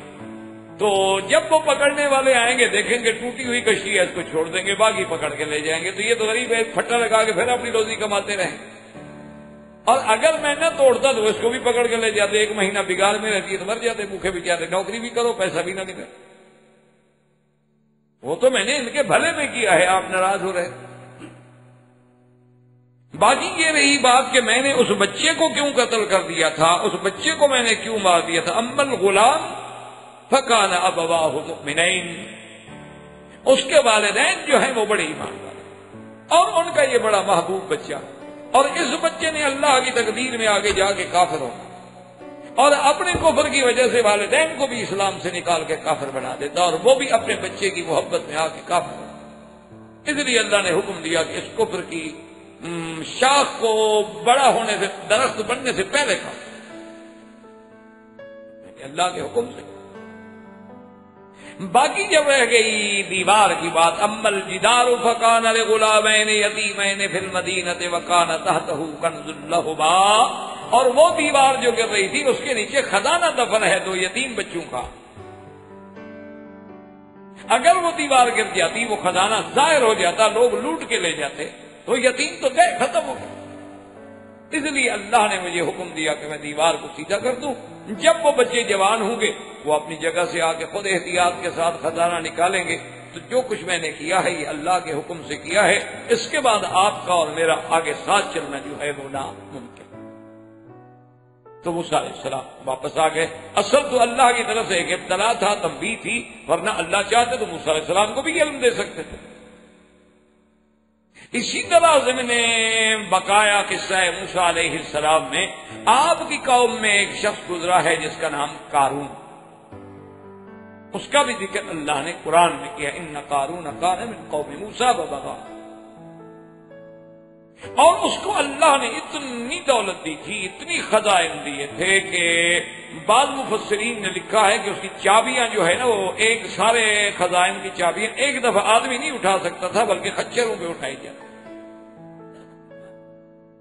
تو جب وہ پکڑنے والے آئیں گے دیکھیں گے ٹوٹی ہوئی کشتی ہے، اس کو چھوڑ دیں گے، باقی پکڑ کے لے جائیں گے. تو یہ تو غریب ہے، پھٹا لگا کے پھر اپنی روزی کماتے رہیں. اور اگر میں نہ توڑتا تو اس کو بھی پکڑ کے لے جاتے، 1 مہینہ بگاڑ میں رہتی ہے تو مر جاتے بھوکے بھی جاتے. نوکری بھی کرو پیسہ بھی نہ ملے. وہ تو میں نے ان کے بھلے میں کیا ہے، آپ ناراض ہو رہے. باقی یہ رہی بات کہ میں نے اس بچے کو کیوں قتل کر دیا تھا، اس بچے کو میں نے کیوں مار دیا تھا. اما الغلام فکان ابواہ مؤمنین، اس کے والدین جو ہیں وہ بڑے ایمان والے اور ان کا یہ بڑا محبوب بچہ، اور اس بچے نے اللہ کی تقدیر میں آگے جا کے کافر ہو اور اپنے کفر کی وجہ سے والدین کو بھی اسلام سے نکال کے کافر بنا دیتا اور وہ بھی اپنے بچے کی محبت میں آ کے کافر ہو. اس لیے اللہ نے حکم دیا کہ اس کفر کی شاخ کو بڑا ہونے سے، درخت بننے سے پہلے کھاؤ، اللہ کے حکم سے. باقی جب رہ گئی دیوار کی بات، اما الجدار فکان لغلامین یتیمین فی المدینۃ وکان تحتہ کنز لہما، اور وہ دیوار جو گر رہی تھی اس کے نیچے خزانہ دفن ہے 2 یتیم بچوں کا. اگر وہ دیوار گر جاتی، وہ خزانہ ظاہر ہو جاتا، لوگ لوٹ کے لے جاتے تو یتیم تو گئے، ختم ہو گئے. اس لیے اللہ نے مجھے حکم دیا کہ میں دیوار کو سیدھا کر دوں. جب وہ بچے جوان ہوں گے وہ اپنی جگہ سے آ کے خود احتیاط کے ساتھ خزانہ نکالیں گے. تو جو کچھ میں نے کیا ہے یہ اللہ کے حکم سے کیا ہے. اس کے بعد آپ کا اور میرا آگے ساتھ چلنا جو ہے وہ ناممکن. تو موسیٰ علیہ السلام واپس آ گئے. اصل تو اللہ کی طرف سے ایک ابتلا تھا، تنبیہ تھی، ورنہ اللہ چاہتے تو موسیٰ علیہ السلام کو بھی علم دے سکتے تھے. اسی طرح ضمن بقایا قصہ موسیٰ علیہ السلام میں آپ کی قوم میں ایک شخص گزرا ہے جس کا نام قارون. اس کا بھی ذکر اللہ نے قرآن میں کیا، ان قارون کان من قوم موسیٰ فبغى. اور اس کو اللہ نے اتنی دولت دی تھی، اتنی خزائن دیے تھے کہ بعض مفسرین نے لکھا ہے کہ اس کی چابیاں جو ہے نا، وہ ایک سارے خزائن کی چابیاں ایک دفعہ آدمی نہیں اٹھا سکتا تھا بلکہ خچروں پہ اٹھائی جاتی.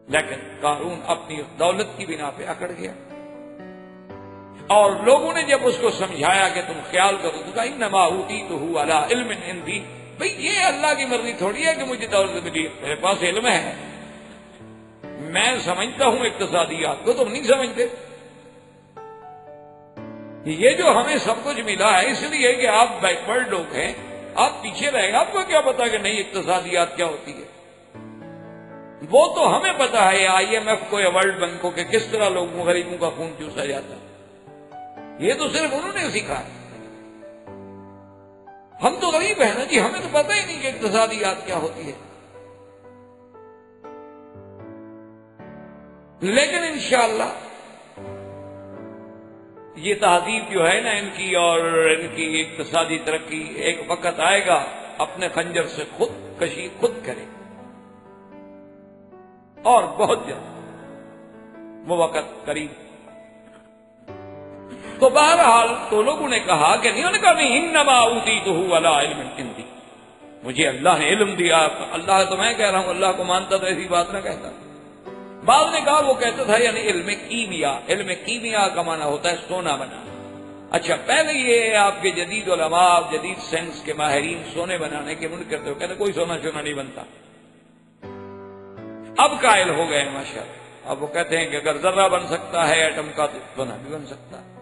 لیکن قارون اپنی دولت کی بنا پہ اکڑ گیا اور لوگوں نے جب اس کو سمجھایا کہ تم خیال کرو تو کہا انما اوتیتہ علی علم عندی. بھئی یہ اللہ کی مرضی تھوڑی ہے کہ مجھے دولت ملی، میرے پاس علم ہے، میں سمجھتا ہوں اقتصادیات کو، تم نہیں سمجھتے. یہ جو ہمیں سب کچھ ملا ہے اس لیے کہ آپ بیکورڈ لوگ ہیں، آپ پیچھے رہے گا، آپ کو کیا پتا کہ نہیں اقتصادیات کیا ہوتی ہے. وہ تو ہمیں پتا ہے IMF کو یا ورلڈ بینک کو کہ کس طرح لوگوں غریبوں کا خون چوسا جاتا ہے. یہ تو صرف انہوں نے سیکھا ہے. ہم تو غریب ہیں نا جی، ہمیں تو پتہ ہی نہیں کہ اقتصادیات کیا ہوتی ہے. لیکن انشاءاللہ یہ تہذیب جو ہے نا ان کی اور ان کی اقتصادی ترقی ایک وقت آئے گا اپنے خنجر سے خود کشی خود کرے، اور بہت جلد وہ وقت قریب. تو بہرحال تو لوگوں نے کہا کہ نہیں، انہوں نے کہا نہیں انما اوتیتہ علی علم عندی، مجھے اللہ نے علم دیا، اللہ تو میں کہہ رہا ہوں، اللہ کو مانتا تو ایسی بات نہ کہتا۔ بعض نے کہا وہ کہتا تھا یعنی علم کیمیا، علم کیمیا کا معنی ہوتا ہے سونا بنانا۔ اچھا، پہلے یہ آپ کے جدید علماء، جدید سائنس کے ماہرین سونے بنانے کے منکر تھے، کہتے کوئی سونا شونا نہیں بنتا۔ اب قائل ہو گئے ماشاءاللہ، اب وہ کہتے ہیں کہ اگر ذرہ بن سکتا ہے ایٹم کا تو سونا بھی بن سکتا ہے۔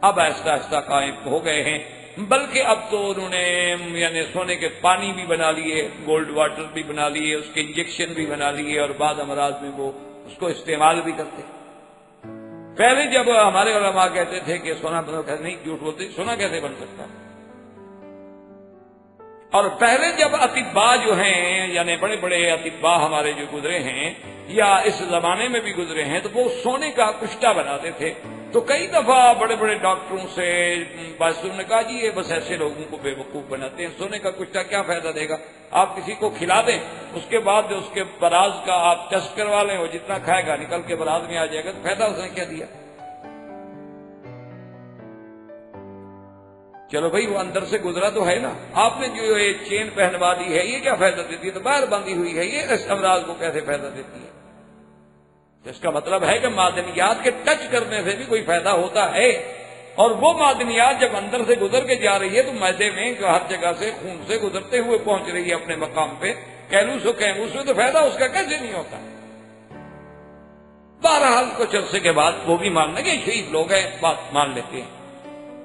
اب آہستہ آہستہ قائم ہو گئے ہیں، بلکہ اب تو انہوں نے یعنی سونے کے پانی بھی بنا لیے، گولڈ واٹر بھی بنا لیے، اس کے انجیکشن بھی بنا لیے، اور بعض امراض میں وہ اس کو استعمال بھی کرتے۔ پہلے جب ہمارے علماء کہتے تھے کہ سونا بن سکتا، نہیں جھوٹ بولتے، سونا کیسے بن سکتا؟ اور پہلے جب اطباء جو ہیں یعنی بڑے بڑے اطباء ہمارے جو گزرے ہیں یا اس زمانے میں بھی گزرے ہیں، تو وہ سونے کا کشتہ بناتے تھے۔ تو کئی دفعہ بڑے بڑے ڈاکٹروں سے بس انہوں نے کہا جی یہ بس ایسے لوگوں کو بے وقوف بناتے ہیں، سونے کا کشتہ کیا فائدہ دے گا؟ آپ کسی کو کھلا دیں، اس کے بعد اس کے براز کا آپ ٹیسٹ کروا لیں، وہ جتنا کھائے گا نکل کے براز میں آ جائے گا، تو فائدہ اس نے کیا دیا؟ چلو بھائی وہ اندر سے گزرا تو ہے نا، آپ نے جو یہ چین پہنوا دی ہے یہ کیا فائدہ دیتی ہے؟ تو باہر باندھی ہوئی ہے، یہ اس امراض کو کیسے فائدہ دیتی ہے؟ اس کا مطلب ہے کہ معدنیات کے ٹچ کرنے سے بھی کوئی فائدہ ہوتا ہے، اور وہ معدنیات جب اندر سے گزر کے جا رہی ہے تو معدے میں ہر جگہ سے خون سے گزرتے ہوئے پہنچ رہی ہے اپنے مقام پہ، کیلوس و کیموس میں، تو فائدہ اس کا کیسے نہیں ہوتا؟ بہرحال کچھ عرصے کے بعد وہ بھی ماننے کے شریف لوگ ہیں، بات مان لیتے ہیں۔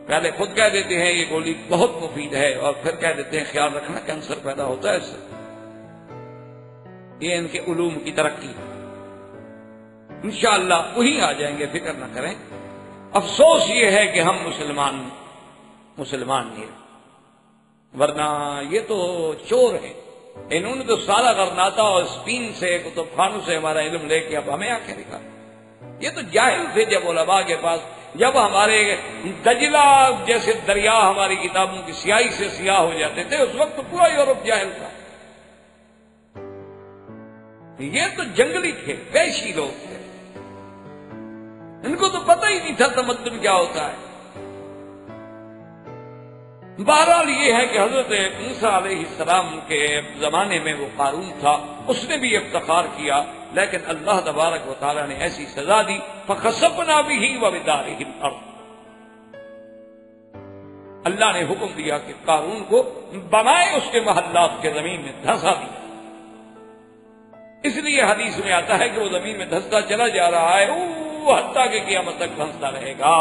پہلے خود کہہ دیتے ہیں یہ گولی بہت مفید ہے، اور پھر کہہ دیتے ہیں خیال رکھنا کینسر پیدا ہوتا ہے اس سے۔ یہ ان کے علوم کی ترقی، انشاءاللہ وہی آ جائیں گے، فکر نہ کریں۔ افسوس یہ ہے کہ ہم مسلمان نہیں، ورنہ یہ تو چور ہیں، انہوں نے تو سارا غرناطہ اور اسپین سے کتب خانوں سے ہمارا علم لے کے اب ہمیں آ کے دکھا۔ یہ تو جاہل تھے جب علماء کے پاس، جب ہمارے دجلہ جیسے دریا ہماری کتابوں کی سیاہی سے سیاہ ہو جاتے تھے، اس وقت تو پورا یورپ جاہل تھا۔ یہ تو جنگلی تھے، وحشی لوگ تھے، ان کو تو پتہ ہی نہیں تھا تمدن کیا ہوتا ہے۔ بہرحال یہ ہے کہ حضرت موسیٰ علیہ السلام کے زمانے میں وہ قارون تھا، اس نے بھی افتخار کیا، لیکن اللہ تبارک و تعالیٰ نے ایسی سزا دی، فَخَسَفْنَا بِهِ وَبِدَارِهِ الْأَرْضَ۔ اللہ نے حکم دیا کہ قارون کو بنائے، اس کے محلات کے زمین میں دھسا دیا۔ اس لیے حدیث میں آتا ہے کہ وہ زمین میں دھستا چلا جا رہا ہے، حتیٰ کہ قیامت تک دھستا رہے گا۔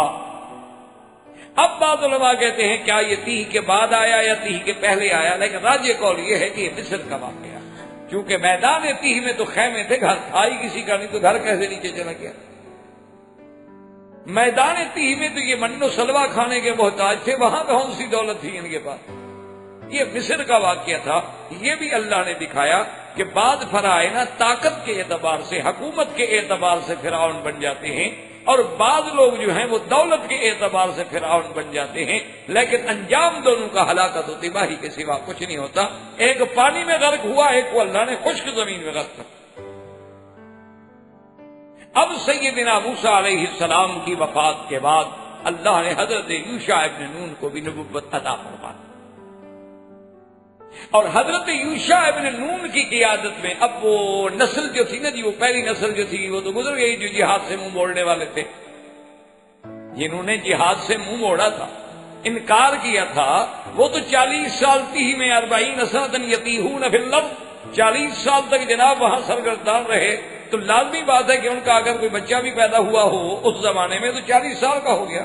اب بعض علماء کہتے ہیں کیا یہ تیہ کے بعد آیا یا تیہ کے پہلے آیا، لیکن راجح قول یہ ہے کہ یہ مصر کا واقعہ، کیونکہ میدان تیہ میں تو خیمے تھے، گھر تھا ہی کسی کا نہیں، تو گھر کیسے نیچے چلا گیا؟ میدان تیہ میں تو یہ من و سلوہ کھانے کے محتاج تھے، وہاں کون سی دولت تھی ان کے پاس؟ یہ مصر کا واقعہ تھا۔ یہ بھی اللہ نے دکھایا کہ بعض فرعون طاقت کے اعتبار سے، حکومت کے اعتبار سے فرعون بن جاتے ہیں، اور بعض لوگ جو ہیں وہ دولت کے اعتبار سے فرعون بن جاتے ہیں، لیکن انجام دونوں کا ہلاکت و تباہی کے سوا کچھ نہیں ہوتا۔ ایک پانی میں غرق ہوا، ایک کو اللہ نے خشک زمین میں غرق کر۔ اب سیدنا موسیٰ علیہ السلام کی وفات کے بعد اللہ نے حضرت یوشع ابن نون کو بھی نبوت عطا فرما دی، اور حضرت یوشع ابن نون کی قیادت میں اب وہ نسل جو تھی نا جی، وہ پہلی نسل جو تھی وہ تو گزر گئی، جو جہاد سے منہ موڑنے والے تھے، جنہوں نے جہاد سے منہ موڑا تھا، انکار کیا تھا، وہ تو 40 سال تیہ میں 40 سنۃ یتیہون فی الارض، 40 سال تک جناب وہاں سرگردان رہے۔ تو لازمی بات ہے کہ ان کا اگر کوئی بچہ بھی پیدا ہوا ہو اس زمانے میں تو 40 سال کا ہو گیا،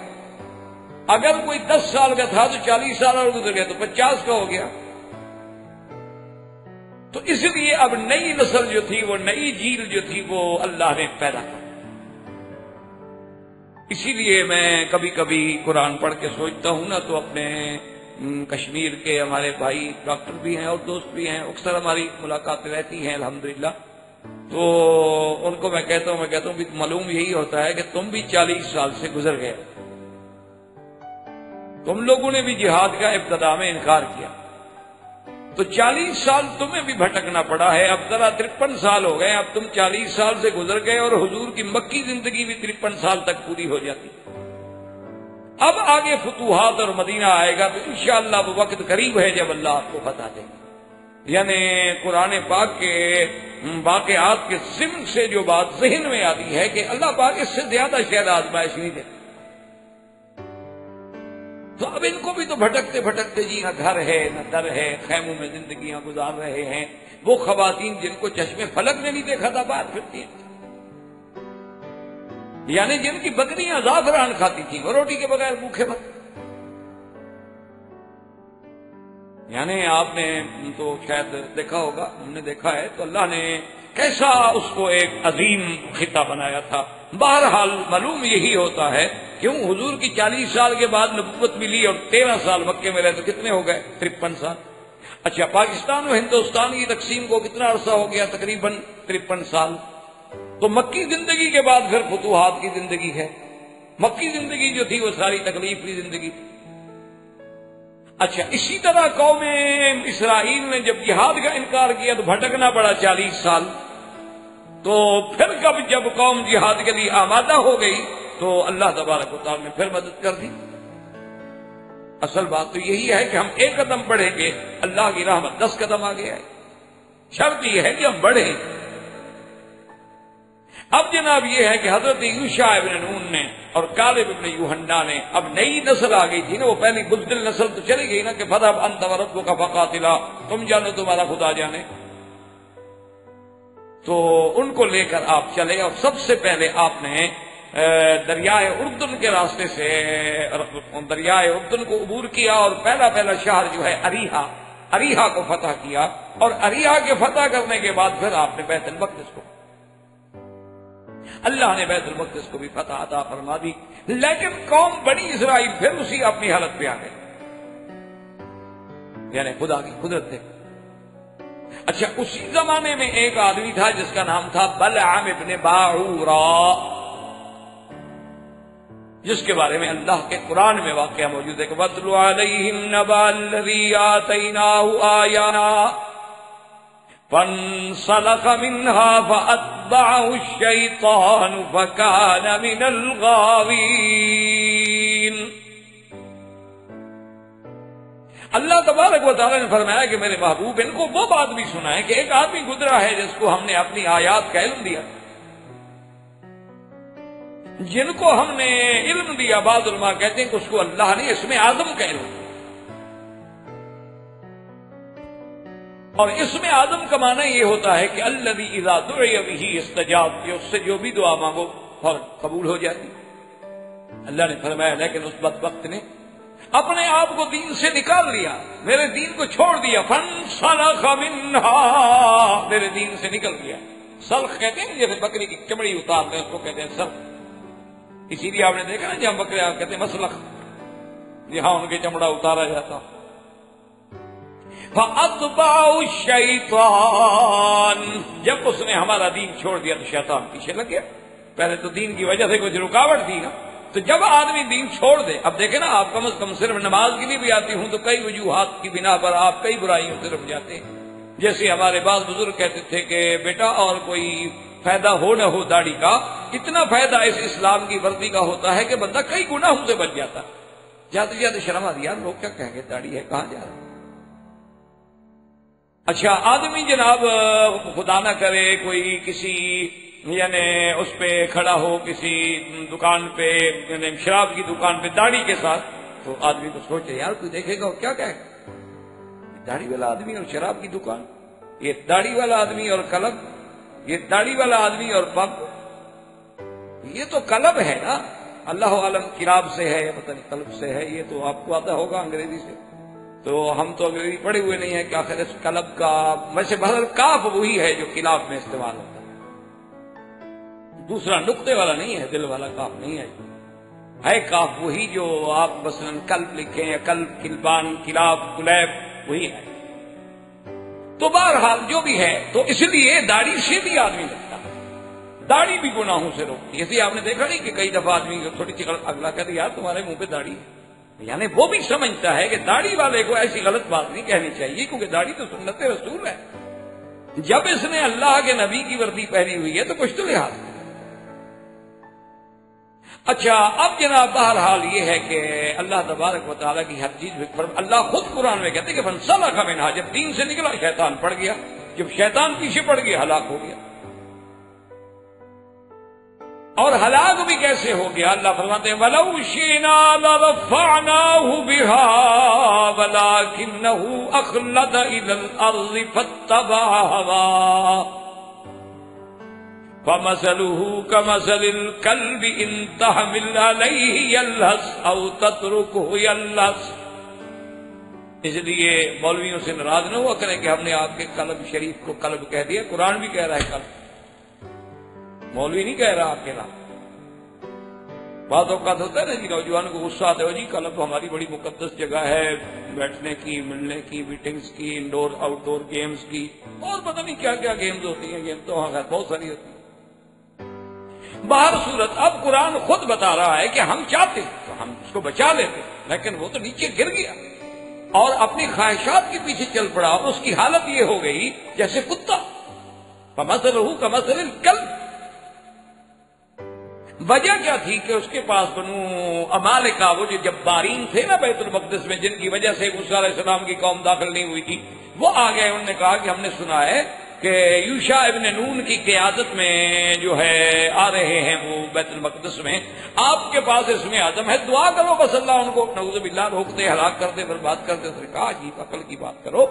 اگر کوئی 10 سال کا تھا تو 40 سال اور گزر گیا تو 50 کا ہو گیا۔ تو اس لیے اب نئی نسل جو تھی، وہ نئی جیل جو تھی، وہ اللہ نے پیدا کر۔ اسی لیے میں کبھی کبھی قرآن پڑھ کے سوچتا ہوں نا، تو اپنے کشمیر کے ہمارے بھائی ڈاکٹر بھی ہیں اور دوست بھی ہیں، اکثر ہماری ملاقاتیں رہتی ہیں الحمدللہ، تو ان کو میں کہتا ہوں بھی معلوم یہی ہوتا ہے کہ تم بھی 40 سال سے گزر گئے، تم لوگوں نے بھی جہاد کا ابتدا میں انکار کیا، تو 40 سال تمہیں بھی بھٹکنا پڑا ہے۔ اب ذرا 53 سال ہو گئے، اب تم 40 سال سے گزر گئے، اور حضور کی مکی زندگی بھی 53 سال تک پوری ہو جاتی۔ اب آگے فتوحات اور مدینہ آئے گا تو انشاءاللہ وہ وقت قریب ہے جب اللہ آپ کو فتح دے گا۔ یعنی قرآن پاک کے واقعات کے ضمن سے جو بات ذہن میں آتی ہے کہ اللہ پاک اس سے زیادہ شاید آزمائش نہیں دے، تو اب ان کو بھی تو بھٹکتے بھٹکتے جی نہ گھر ہے نہ در ہے، خیموں میں زندگیاں گزار رہے ہیں۔ وہ خواتین جن کو چشمے فلک نے نہیں دیکھا تھا باہر پھرتی ہیں، یعنی جن کی بکریاں زعفران کھاتی تھیں وہ روٹی کے بغیر بھوکے مر۔ یعنی آپ نے تو شاید دیکھا ہوگا، ہم نے دیکھا ہے تو اللہ نے کیسا اس کو ایک عظیم خطہ بنایا تھا۔ بہرحال معلوم یہی ہوتا ہے کیوں حضور کی 40 سال کے بعد نبوت ملی اور 13 سال مکے میں رہے تو کتنے ہو گئے؟ 53 سال۔ اچھا، پاکستان و ہندوستان کی تقسیم کو کتنا عرصہ ہو گیا؟ تقریباً 53 سال۔ تو مکی زندگی کے بعد پھر فتوحات کی زندگی ہے۔ مکی زندگی جو تھی وہ ساری تکلیف کی زندگی تھی۔ اچھا، اسی طرح قوم اسرائیل نے جب جہاد کا انکار کیا تو بھٹکنا پڑا 40 سال۔ تو پھر جب قوم جہاد کے لیے آمادہ ہو گئی تو اللہ تبارک و تعالیٰ نے پھر مدد کر دی۔ اصل بات تو یہی ہے کہ ہم ایک قدم بڑھیں گے، اللہ کی رحمت 10 قدم آگے آئے۔ شرط یہ ہے کہ ہم بڑھیں۔ اب جناب یہ ہے کہ حضرت یوشع ابن نون نے اور کالب ابن یوحنا نے، اب نئی نسل آ گئی تھی نا، وہ پہلی بزدل نسل تو چلی گئی نا کہ فذهب انت وربك فقاتلا، تم جانو تمہارا خدا جانے، تو ان کو لے کر آپ چلے اور سب سے پہلے آپ نے دریائے اردن کے راستے سے دریائے اردن کو عبور کیا اور پہلا شہر جو ہے اریحا کو فتح کیا، اور اریحا کے فتح کرنے کے بعد پھر آپ نے بیت المقدس کو، اللہ نے بیت المقدس کو بھی فتح عطا فرما دی۔ لیکن قوم بنی اسرائیل پھر اسی اپنی حالت پہ آ گئے، یعنی خدا کی قدرت دیکھ۔ اچھا، اسی زمانے میں ایک آدمی تھا جس کا نام تھا بلعام ابن باعورا، جس کے بارے میں اللہ کے قرآن میں واقعہ موجود ہے کہ وَاتْلُ عَلَيْهِمْ نَبَأَ الَّذِي آتَيْنَاهُ آيَاتِنَا فانسلخ منها فأتبعه الشيطان فكان من الغاوين۔ اللہ تبارک و تعالیٰ نے فرمایا کہ میرے محبوب ان کو وہ بات بھی سنائے کہ ایک آدمی گزرا ہے جس کو ہم نے اپنی آیات کا علم دیا، جن کو ہم نے علم دیا، بعض علماء کہتے ہیں کہ اس کو اللہ نے اسم اعظم کا علم دیا، اور اسم اعظم کا معنی یہ ہوتا ہے کہ الذی اذا دعی بہ استجاب، کہ اس سے جو بھی دعا مانگو فوراً قبول ہو جاتی۔ اللہ نے فرمایا لیکن اس بدبخت نے اپنے آپ کو دین سے نکال لیا، میرے دین کو چھوڑ دیا، فانسلخ منھا، میرے دین سے نکل گیا۔ سلخ کہتے ہیں جیسے بکری کی چمڑی اتارتے ہیں اس کو کہتے ہیں سلخ، اسی لیے آپ نے دیکھا نا جہاں بکرے آپ کہتے ہیں مسلخ، جہاں ان کے چمڑا اتارا جاتا۔ فَأَتْبَعَهُ الشَّيْطَانُ، جب اس نے ہمارا دین چھوڑ دیا تو شیطان پیچھے لگ گیا۔ پہلے تو دین کی وجہ سے کچھ رکاوٹ تھی نا، تو جب آدمی دین چھوڑ دے، اب دیکھیں نا آپ کم از کم صرف نماز کے لیے بھی آتی ہوں تو کئی وجوہات کی بنا پر آپ کئی برائیوں سے رک جاتے ہیں۔ جیسے ہمارے بعض بزرگ کہتے تھے کہ بیٹا اور کوئی فائدہ ہو نہ ہو داڑھی کا، اتنا فائدہ اس اسلام کی وردی کا ہوتا ہے کہ بندہ کئی گناہوں سے بچ جاتا۔ جاتے جاتے شرم آتی، یار لوگ کیا کہیں گے داڑھی ہے، کہاں جا رہا ہے۔ اچھا، آدمی جناب خدا نہ کرے کوئی کسی یعنی اس پہ کھڑا ہو کسی دکان پہ، یعنی شراب کی دکان پہ داڑھی کے ساتھ، تو آدمی کو سوچے یار کوئی دیکھے گا کیا کہے گا، داڑھی والا آدمی اور شراب کی دکان، یہ داڑھی والا آدمی اور کلب، یہ داڑھی والا آدمی اور پب، یہ تو کلب ہے نا، اللہ عالم کلاب سے ہے یا پتہ نہیں کلب سے ہے، یہ تو آپ کو آتا ہوگا انگریزی سے، تو ہم تو انگریزی پڑھے ہوئے نہیں ہیں کہ آخر اس کلب کا ویسے بہرحال کاف وہی ہے جو کلاب میں استعمال ہوتا ہے، دوسرا نقطے والا نہیں ہے، دل والا کاف نہیں ہے کاف وہی جو آپ مثلا کلب لکھیں یا کلب، کلبان، کلاب، کلیب، وہی ہے۔ تو بہرحال جو بھی ہے، تو اس لیے داڑھی سے بھی آدمی لگتا ہے، داڑھی بھی گناہوں سے روکتی ہے۔ جیسے آپ نے دیکھا نہیں کہ کئی دفعہ آدمی تھوڑی سی اگلا کہتے یار تمہارے منہ پہ داڑھی ہے، یعنی وہ بھی سمجھتا ہے کہ داڑھی والے کو ایسی غلط بات نہیں کہنی چاہیے کیونکہ داڑھی تو سنت رسول ہے، جب اس نے اللہ کے نبی کی وردی پہنی ہوئی ہے تو کچھ تو لحاظ ہے۔ اچھا اب جناب بہرحال یہ ہے کہ اللہ تبارک و تعالیٰ کی ہر چیز اللہ خود قرآن میں کہتے کہ فانسلخ منہا، جب دین سے نکلا شیطان پڑ گیا، جب شیطان پیچھے پڑ گیا ہلاک ہو گیا۔ اور ہلاک بھی کیسے ہو گیا؟ اللہ فرماتے ہیں وَلَوْ شِئْنَا لَرَفَعْنَاهُ بِهَا وَلَكِنَّهُ أَخْلَدَ إِلَى الْأَرْضِ فَاتَّبَعَ هَوَاهُ فَمَثَلُهُ كَمَثَلِ الْكَلْبِ إِن تَحْمِلْ عَلَيْهِ يَلْهَثْ أَوْ تَتْرُكْهُ يَلْهَثْ۔ اس لیے مولویوں سے ناراض نہ ہوا کریں کہ ہم نے آپ کے قلب شریف کو قلب کہہ دیا، قرآن بھی کہہ رہا ہے قلب، مولوی نہیں کہہ رہا اکیلا۔ بعض اوقات ہوتا ہے نا جی نوجوانوں کو غصہ آتا ہے جی کلب ہماری بڑی مقدس جگہ ہے بیٹھنے کی، ملنے کی، میٹنگز کی، انڈور آؤٹ ڈور گیمز کی، اور پتہ نہیں کیا کیا گیمز ہوتی ہیں، گیم تو وہاں بہت ساری ہوتی ہیں۔ باہر صورت اب قرآن خود بتا رہا ہے کہ ہم چاہتے تو ہم اس کو بچا لیتے، لیکن وہ تو نیچے گر گیا اور اپنی خواہشات کے پیچھے چل پڑا، اس کی حالت یہ ہو گئی جیسے کتا، فَمَثَلُهُ كَمَثَلِ الْكَلْبِ۔ وجہ کیا تھی کہ اس کے پاس بنو امالکہ، وہ جو جبارین تھے نا بیت المقدس میں، جن کی وجہ سے موسیٰ علیہ السلام کی قوم داخل نہیں ہوئی تھی، وہ آ گئے، انہوں نے کہا کہ ہم نے سنا ہے کہ یوشع ابن نون کی قیادت میں جو ہے آ رہے ہیں وہ بیت المقدس میں، آپ کے پاس اسم اعظم ہے، دعا کرو بس اللہ ان کو نعوذ باللہ روکتے، ہلاک کرتے، برباد کرتے۔ اس نے کہا عجیب عقل کی بات کرو،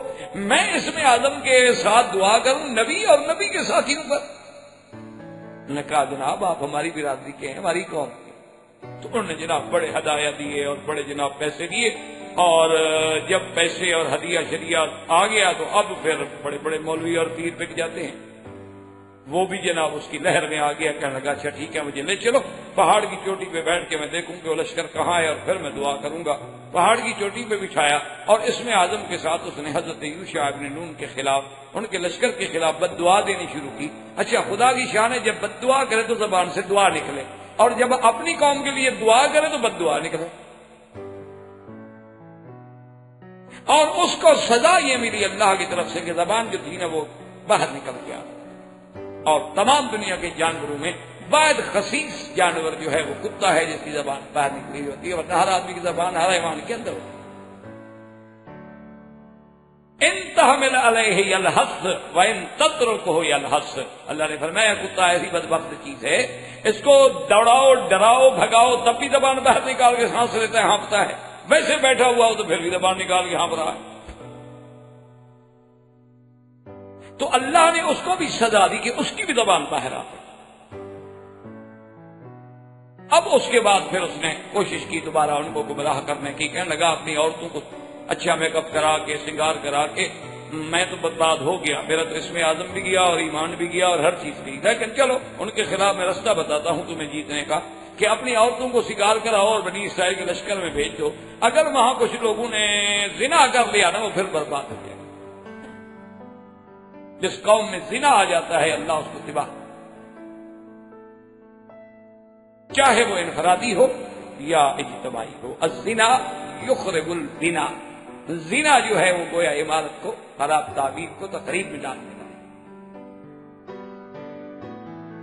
میں اسم اعظم کے ساتھ دعا کروں نبی اور نبی کے ساتھیوں پر؟ نے کہا جناب آپ ہماری برادری کے ہیں، ہماری قوم کے۔ تو انہوں نے جناب بڑے ہدایہ دیے اور بڑے جناب پیسے دیے، اور جب پیسے اور ہدیہ شریعہ آ گیا تو اب پھر بڑے بڑے مولوی اور پیر بک جاتے ہیں۔ وہ بھی جناب اس کی لہر میں آ گیا، کہنے لگا اچھا ٹھیک ہے مجھے لے چلو پہاڑ کی چوٹی پہ بیٹھ کے میں دیکھوں کہ وہ لشکر کہاں ہے اور پھر میں دعا کروں گا۔ پہاڑ کی چوٹی پہ بٹھایا اور اسم اعظم کے ساتھ اس نے حضرت یوشع ابن نون کے خلاف، ان کے لشکر کے خلاف بد دعا دینی شروع کی۔ اچھا خدا کی شان ہے جب بد دعا کرے تو زبان سے دعا نکلے، اور جب اپنی قوم کے لیے دعا کرے تو بد دعا نکلے، اور اس کو سزا یہ ملی اللہ کی طرف سے کہ زبان جو تھی نا وہ باہر نکل گیا۔ اور تمام دنیا کے جانوروں میں واحد خسیس جانور جو ہے وہ کتا ہے جس کی زبان باہر نکلی ہوتی ہے، ورنہ ہر آدمی کی زبان ہر حیوان کے اندر ہوتی ہے۔ ان تحمل علیہ یلحظ وان تترکہ یلحظ، اللہ نے فرمایا کتا ایسی بدبخت چیز ہے، اس کو دوڑاؤ ڈراؤ بھگاؤ تب بھی زبان باہر نکال کے سانس لیتا ہے، ہانپتا ہے، ویسے بیٹھا ہوا ہو تو پھر بھی زبان نکال کے ہانپ رہا ہے۔ تو اللہ نے اس کو بھی سزا دی کہ اس کی بھی زبان باہر آ گئی۔ اب اس کے بعد پھر اس نے کوشش کی دوبارہ ان کو گمراہ کرنے کی، کہنے لگا اپنی عورتوں کو اچھا میک اپ کرا کے سنگار کرا کے میں تو برباد ہو گیا، میرا تو اسم اعظم بھی گیا اور ایمان بھی گیا اور ہر چیز بھی، لیکن چلو ان کے خلاف میں رستہ بتاتا ہوں تمہیں جیتنے کا، کہ اپنی عورتوں کو سنگار کراؤ اور بنی اسرائیل کے لشکر میں بھیج دو، اگر وہاں کچھ لوگوں نے زنا کر لیا نا وہ پھر برباد ہو جائے۔ جس قوم میں زنا آ جاتا ہے اللہ اس کو تباہ، چاہے وہ انفرادی ہو یا اجتماعی ہو۔ الزنا یخرب البنا، زنا جو ہے وہ گویا عمارت کو، خراب تعبیر کو تقریب میں ڈال دیتا ہے۔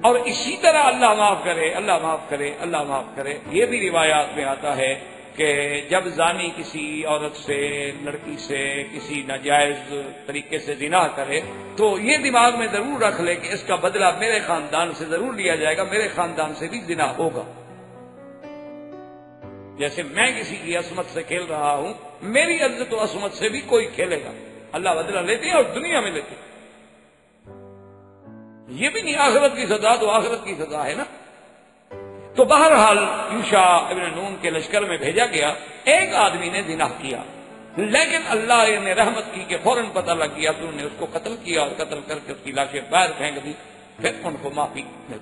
اور اسی طرح اللہ معاف کرے، اللہ معاف کرے، اللہ معاف کرے، یہ بھی روایات میں آتا ہے کہ جب زانی کسی عورت سے، لڑکی سے کسی ناجائز طریقے سے زنا کرے تو یہ دماغ میں ضرور رکھ لے کہ اس کا بدلہ میرے خاندان سے ضرور لیا جائے گا، میرے خاندان سے بھی زنا ہوگا۔ جیسے میں کسی کی عصمت سے کھیل رہا ہوں، میری عزت و عصمت سے بھی کوئی کھیلے گا، اللہ بدلہ لیتے ہیں اور دنیا میں لیتے ہیں۔ یہ بھی نہیں آخرت کی سزا، تو آخرت کی سزا ہے نا۔ تو بہرحال یوشع ابن نون کے لشکر میں بھیجا گیا، ایک آدمی نے زنا کیا، لیکن اللہ نے رحمت کی کہ فوراً پتہ لگ گیا تو انہوں نے اس کو قتل کیا اور قتل کر کے اس کی لاشیں باہر پھینک دی، پھر ان کو معافی مل۔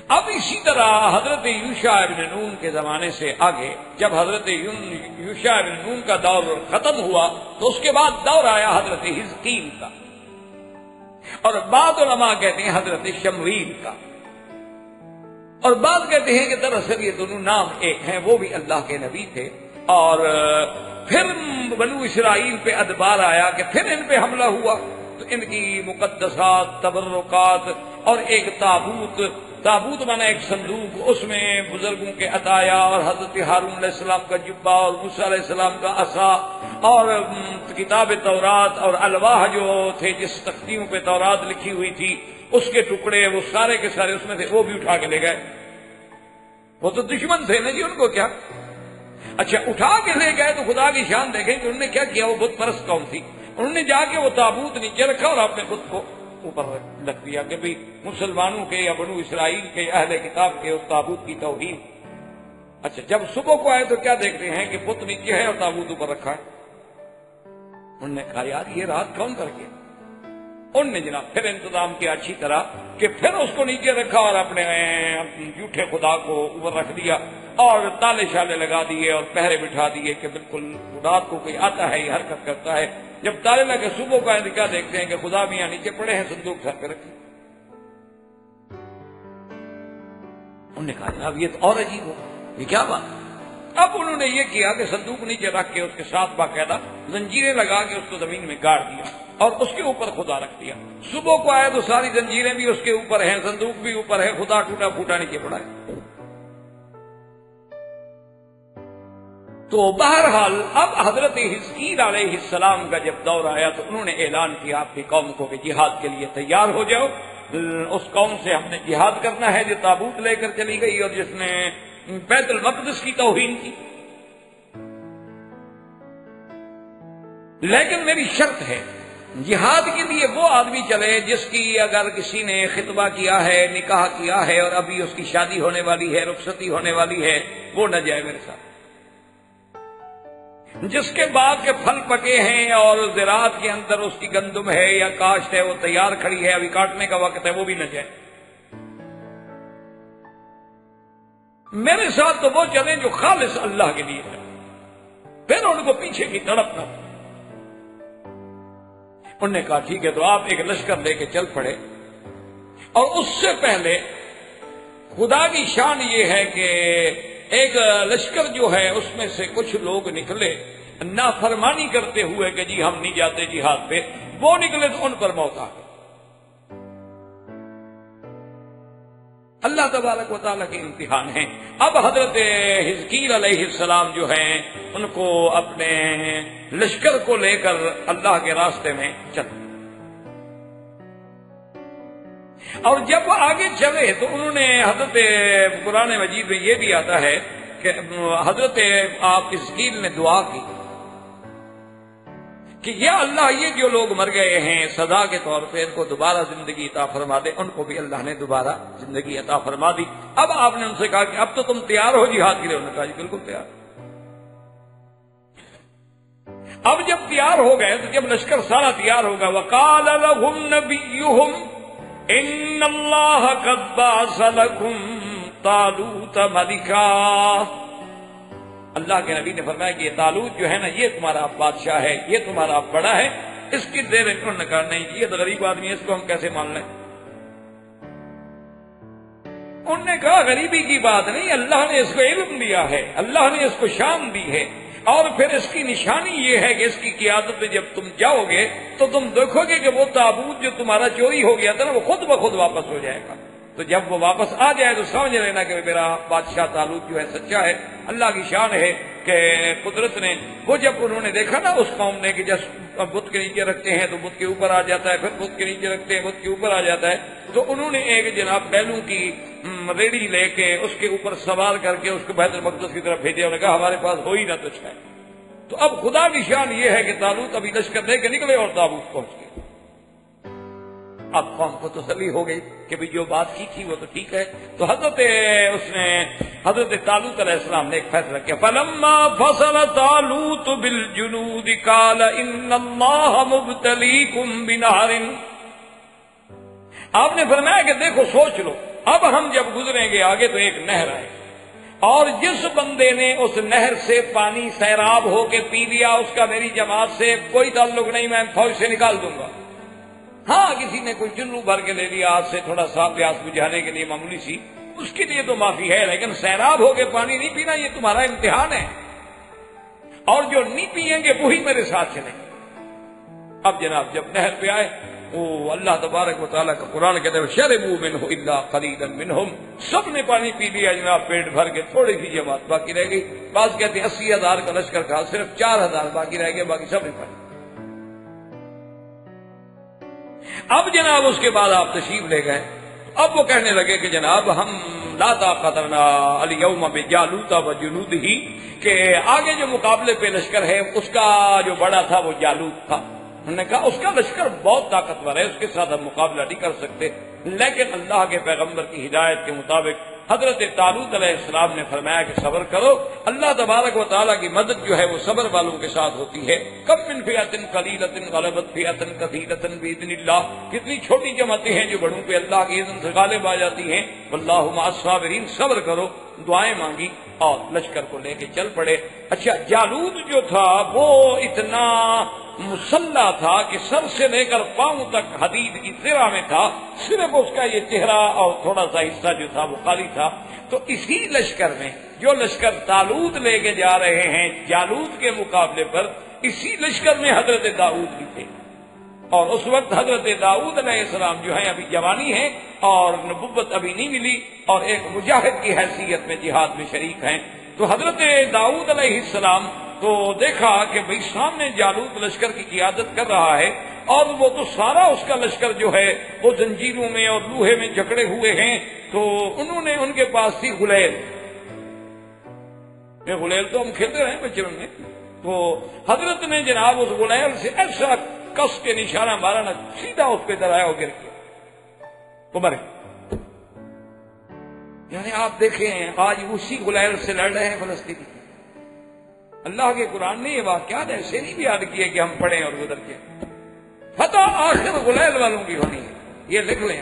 اب اسی طرح حضرت یوشع ابن نون کے زمانے سے آگے جب حضرت یوشع ابن نون کا دور ختم ہوا تو اس کے بعد دور آیا حضرت حزقیل کا، اور بعض علماء کہتے ہیں حضرت شمویل کا، اور بعض کہتے ہیں کہ دراصل یہ دونوں نام ایک ہیں، وہ بھی اللہ کے نبی تھے۔ اور پھر بنو اسرائیل پہ ادبار آیا کہ پھر ان پہ حملہ ہوا تو ان کی مقدسات، تبرکات اور ایک تابوت تابوت بنا ایک صندوق، اس میں بزرگوں کے عطایا اور حضرت ہارون علیہ السلام کا جبہ اور موسیٰ علیہ السلام کا عصا اور کتاب تورات اور الواح جو تھے جس تختیوں پہ تورات لکھی ہوئی تھی اس کے ٹکڑے، وہ سارے کے سارے اس میں تھے، وہ بھی اٹھا کے لے گئے۔ وہ تو دشمن تھے نا جی، ان کو کیا؟ اچھا اٹھا کے لے گئے تو خدا کی شان دیکھیں کہ انہوں نے کیا کیا۔ وہ بت پرست قوم تھی، انہوں نے جا کے وہ تابوت نیچے رکھا اور اپنے خود کو اوپر رکھ دیا کہ بھئی مسلمانوں کے یا بنو اسرائیل کے اہل کتاب کے اس تابوت کی توہین۔ اچھا جب صبح کو آئے تو کیا دیکھتے ہیں کہ بت نیچے ہے اور تابوت اوپر رکھا ہے۔ انہوں نے کہا یار یہ رات کون کر کے؟ انہوں نے جناب پھر انتظام کیا اچھی طرح کہ پھر اس کو نیچے رکھا اور اپنے جھوٹے خدا کو اوپر رکھ دیا اور تالے شالے لگا دیے اور پہرے بٹھا دیے کہ بالکل رات کو کوئی آتا ہے یہ حرکت کرتا ہے۔ جب تالے لگے صبح کا کیا دیکھتے ہیں کہ خدا میاں نیچے پڑے ہیں، صندوق سر پہ رکھے۔ انہوں نے کہا جناب یہ تو اور عجیب ہو، یہ کیا بات؟ اب انہوں نے یہ کیا کہ صندوق نیچے رکھ کے اس کے ساتھ باقاعدہ زنجیریں لگا کے اس کو زمین میں گاڑ دیا اور اس کے اوپر خدا رکھ دیا۔ صبح کو آئے تو ساری زنجیریں بھی اس کے اوپر ہیں، صندوق بھی اوپر ہے، خدا ٹوٹا پھوٹا نیچے پڑا ہے۔ تو بہرحال اب حضرت حزقیل علیہ السلام کا جب دور آیا تو انہوں نے اعلان کیا اپنی قوم کو کہ جہاد کے لیے تیار ہو جاؤ۔ اس قوم سے ہم نے جہاد کرنا ہے جو تابوت لے کر چلی گئی اور جس نے بیت المقدس کی توہین کی، لیکن میری شرط ہے جہاد کے لیے وہ آدمی چلے جس کی اگر کسی نے خطبہ کیا ہے، نکاح کیا ہے اور ابھی اس کی شادی ہونے والی ہے، رخصتی ہونے والی ہے، وہ نہ جائے میرے ساتھ۔ جس کے باغ کے پھل پکے ہیں اور زراعت کے اندر اس کی گندم ہے یا کاشت ہے وہ تیار کھڑی ہے، ابھی کاٹنے کا وقت ہے، وہ بھی نہ جائے۔ میرے ساتھ تو وہ چلیں جو خالص اللہ کے لیے ہے، پھر ان کو پیچھے کی تڑپ نہ۔ انہوں نے کہا ٹھیک ہے، تو آپ ایک لشکر لے کے چل پڑے، اور اس سے پہلے خدا کی شان یہ ہے کہ ایک لشکر جو ہے اس میں سے کچھ لوگ نکلے نافرمانی کرتے ہوئے کہ جی ہم نہیں جاتے جہاد پہ، وہ نکلے تو ان پر موت آ گئی۔ اللہ تبارک و تعالیٰ کے امتحان ہیں۔ اب حضرت حزقیل علیہ السلام جو ہیں ان کو اپنے لشکر کو لے کر اللہ کے راستے میں چل، اور جب آگے چلے تو انہوں نے حضرت قرآن مجید میں یہ بھی آتا ہے کہ حضرت آپ حزقیل نے دعا کی کہ یا اللہ یہ جو لوگ مر گئے ہیں سزا کے طور پہ ان کو دوبارہ زندگی عطا فرما دے۔ ان کو بھی اللہ نے دوبارہ زندگی عطا فرما دی۔ اب آپ نے ان سے کہا کہ اب تو تم تیار ہو جہاد کے لیے؟ انہوں نے کہا جی بالکل تیار۔ اب جب تیار ہو گئے تو جب لشکر سارا تیار ہوگا، وقال لهم نبيهم ان اللہ قد بعث لكم طالوت ملکا۔ اللہ کے نبی نے فرمایا کہ یہ طالوت جو ہے نا یہ تمہارا بادشاہ ہے، یہ تمہارا بڑا ہے، اس کی دیر انہوں نے کہا نہیں یہ تو غریب آدمی ہے، اس کو ہم کیسے مان لیں؟ انہوں نے کہا غریبی کی بات نہیں، اللہ نے اس کو علم دیا ہے، اللہ نے اس کو شان دی ہے، اور پھر اس کی نشانی یہ ہے کہ اس کی قیادت میں جب تم جاؤ گے تو تم دیکھو گے کہ وہ تابوت جو تمہارا چوری ہو گیا تھا نا وہ خود بخود واپس ہو جائے گا۔ تو جب وہ واپس آ جائے تو سمجھ لینا کہ میرا بادشاہ طالوت جو ہے سچا ہے۔ اللہ کی شان ہے کہ قدرت نے وہ جب انہوں نے دیکھا نا اس قوم نے کہ جب بت کے نیچے رکھتے ہیں تو بت کے اوپر آ جاتا ہے، پھر بت کے نیچے رکھتے ہیں بت کے اوپر آ جاتا ہے، تو انہوں نے ایک جناب بیلوں کی ریڑھی لے کے اس کے اوپر سوار کر کے اس کو بیت المقدس کی طرف بھیجے اور کہا ہمارے پاس ہو ہی نہ کچھ ہے۔ تو اب خدا کی شان یہ ہے کہ طالوت ابھی لشکر لے کے نکلے اور تابوت پہنچ گئے۔ اب قوم کو تسلی ہو گئی کہ بھی جو بات کی تھی وہ تو ٹھیک ہے۔ تو حضرت طالوت علیہ السلام نے ایک فیصلہ کیا، فلما فصل طالوت بالجنود قال ان اللہ مبتلیکم بنہر۔ آپ نے فرمایا کہ دیکھو سوچ لو، اب ہم جب گزریں گے آگے تو ایک نہر آئے، اور جس بندے نے اس نہر سے پانی سیراب ہو کے پی لیا اس کا میری جماعت سے کوئی تعلق نہیں، میں فوج سے نکال دوں گا۔ ہاں کسی نے کوئی جنو بھر کے لے لیا ہاتھ سے تھوڑا سا پیاس بجھانے کے لیے معمولی سی، اس کے لیے تو معافی ہے، لیکن سیراب ہو کے پانی نہیں پینا یہ تمہارا امتحان ہے، اور جو نہیں پیئیں گے وہی میرے ساتھ چلیں۔ اب جناب جب نہر پہ آئے وہ اللہ تبارک و تعالیٰ کا قرآن کہتے ہیں شربوا منہ الا قلیلا منہم، سب نے پانی پی لیا جناب پیٹ بھر کے، تھوڑی سی جماعت باقی رہ گئی۔ بعض کہتے ہیں 80,000 کا لشکر تھا، صرف 4,000 باقی رہ گئے، باقی سب نے پانی۔ اب جناب اس کے بعد آپ تشریف لے گئے، اب وہ کہنے لگے کہ جناب ہم لا طاقت لنا الیوم بجالوت وجنودہ، کہ آگے جو مقابلے پہ لشکر ہے اس کا جو بڑا تھا وہ جالوت تھا، انہوں نے کہا اس کا لشکر بہت طاقتور ہے، اس کے ساتھ ہم مقابلہ نہیں کر سکتے۔ لیکن اللہ کے پیغمبر کی ہدایت کے مطابق حضرت طالوت علیہ السلام نے فرمایا کہ صبر کرو، اللہ تبارک و تعالیٰ کی مدد جو ہے وہ صبر والوں کے ساتھ ہوتی ہے۔ کم من فئۃ قلیلۃ غلبت فئۃ کثیرۃ باذن اللہ، کتنی چھوٹی جماعتیں ہیں جو بڑوں پہ اللہ کی اذن سے غالب آ جاتی ہیں۔ واللہ مع الصابرین، صبر کرو، دعائیں مانگی اور لشکر کو لے کے چل پڑے۔ اچھا جالوت جو تھا وہ اتنا مسلح تھا کہ سر سے لے کر پاؤں تک حدید کی زرہ میں تھا، صرف اس کا یہ چہرہ اور تھوڑا سا حصہ جو تھا وہ خالی تھا۔ تو اسی لشکر میں جو لشکر طالوت لے کے جا رہے ہیں جالوت کے مقابلے پر، اسی لشکر میں حضرت داؤد بھی تھے، اور اس وقت حضرت داؤد علیہ السلام جو ہیں ابھی جوانی ہیں اور نبوت ابھی نہیں ملی، اور ایک مجاہد کی حیثیت میں جہاد میں شریک ہیں۔ تو حضرت داؤد علیہ السلام تو دیکھا کہ بھئی سامنے جالوت لشکر کی قیادت کر رہا ہے، اور وہ تو سارا اس کا لشکر جو ہے وہ زنجیروں میں اور لوہے میں جکڑے ہوئے ہیں۔ تو انہوں نے ان کے پاس تھی غلیل، یہ غلیل تو ہم کھیلتے رہے بچپن میں، تو حضرت نے جناب اس غلیل سے ایسا کس کے نشانہ مارا نہ، سیدھا اس پہ درایا اور گر گیا، وہ مرے۔ یعنی آپ دیکھیں آج اسی غلیل سے لڑ رہے ہیں فلسطینی۔ اللہ کے قرآن نے یہ واقعات ایسے نہیں بیان کیے کہ ہم پڑھیں اور گزر کے، فتح آخر غلیل والوں کی ہونی ہے، یہ لکھ لیں۔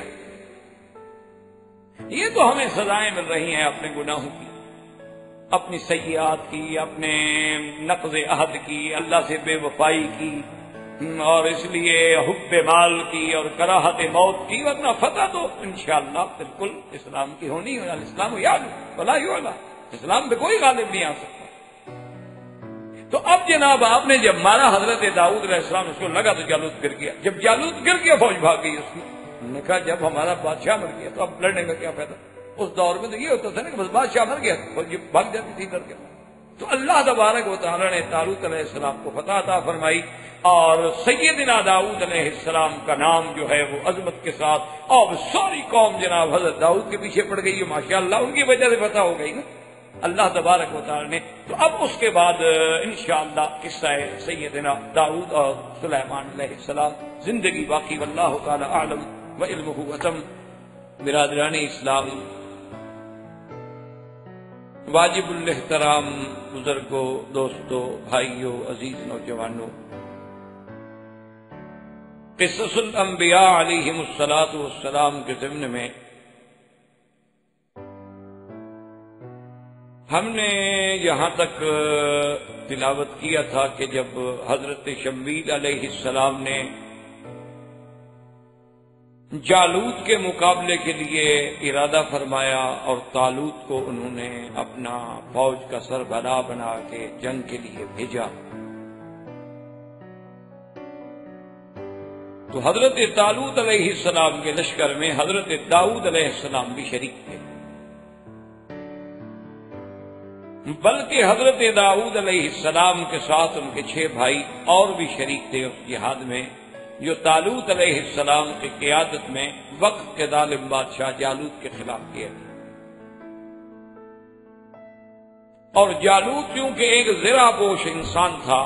یہ تو ہمیں سزائیں مل رہی ہیں اپنے گناہوں کی، اپنی سیئات کی، اپنے نقض عہد کی، اللہ سے بے وفائی کی، اور اس لیے حب مال کی اور کراہت موت کی، ورنہ فتح تو انشاءاللہ بالکل اسلام کی ہونی ہے۔ الاسلام یعلو ولا یعلی، اسلام پہ کوئی غالب نہیں آ سکتا۔ تو اب جناب آپ نے جب مارا حضرت داؤد علیہ السلام، اس کو لگا تو جالوت گر گیا، جب جالوت گر گیا فوج بھاگ گئی اس کی۔ انہوں نے کہا جب ہمارا بادشاہ مر گیا تو اب لڑنے کا کیا فائدہ؟ اس دور میں تو یہ ہوتا تھا نا کہ بس بادشاہ مر گیا فوج بھاگ جاتی تھی ڈر کے۔ تو اللہ تبارک و تعالیٰ نے طالوت علیہ السلام کو فتح عطا فرمائی، اور سیدنا داؤد علیہ السلام کا نام جو ہے وہ عظمت کے ساتھ، اور ساری قوم جناب حضرت داؤد کے پیچھے پڑ گئی ہے، ماشاءاللہ ان کی وجہ سے فتح ہو گئی نا اللہ تبارک و تعالیٰ نے۔ تو اب اس کے بعد انشاءاللہ قصہ سیدنا داؤد اور سلیمان علیہ السلام زندگی باقی، واللہ تعالی اعلم وعلمہ اتم۔ برادران اسلام، واجب الاحترام بزرگوں، دوستوں، بھائیوں، عزیز نوجوانوں، قصص الانبیاء علیہم الصلاۃ والسلام کے ضمن میں ہم نے یہاں تک تلاوت کیا تھا کہ جب حضرت شمویل علیہ السلام نے جالوت کے مقابلے کے لیے ارادہ فرمایا اور طالوت کو انہوں نے اپنا فوج کا سربراہ بنا کے جنگ کے لیے بھیجا، تو حضرت طالوت علیہ السلام کے لشکر میں حضرت داؤد علیہ السلام بھی شریک تھے، بلکہ حضرت داؤد علیہ السلام کے ساتھ ان کے 6 بھائی اور بھی شریک تھے اس جہاد میں، جو طالوت علیہ السلام کی قیادت میں وقت کے ظالم بادشاہ جالوت کے خلاف کیے تھے۔ اور جالوت کیونکہ ایک زرہ پوش انسان تھا،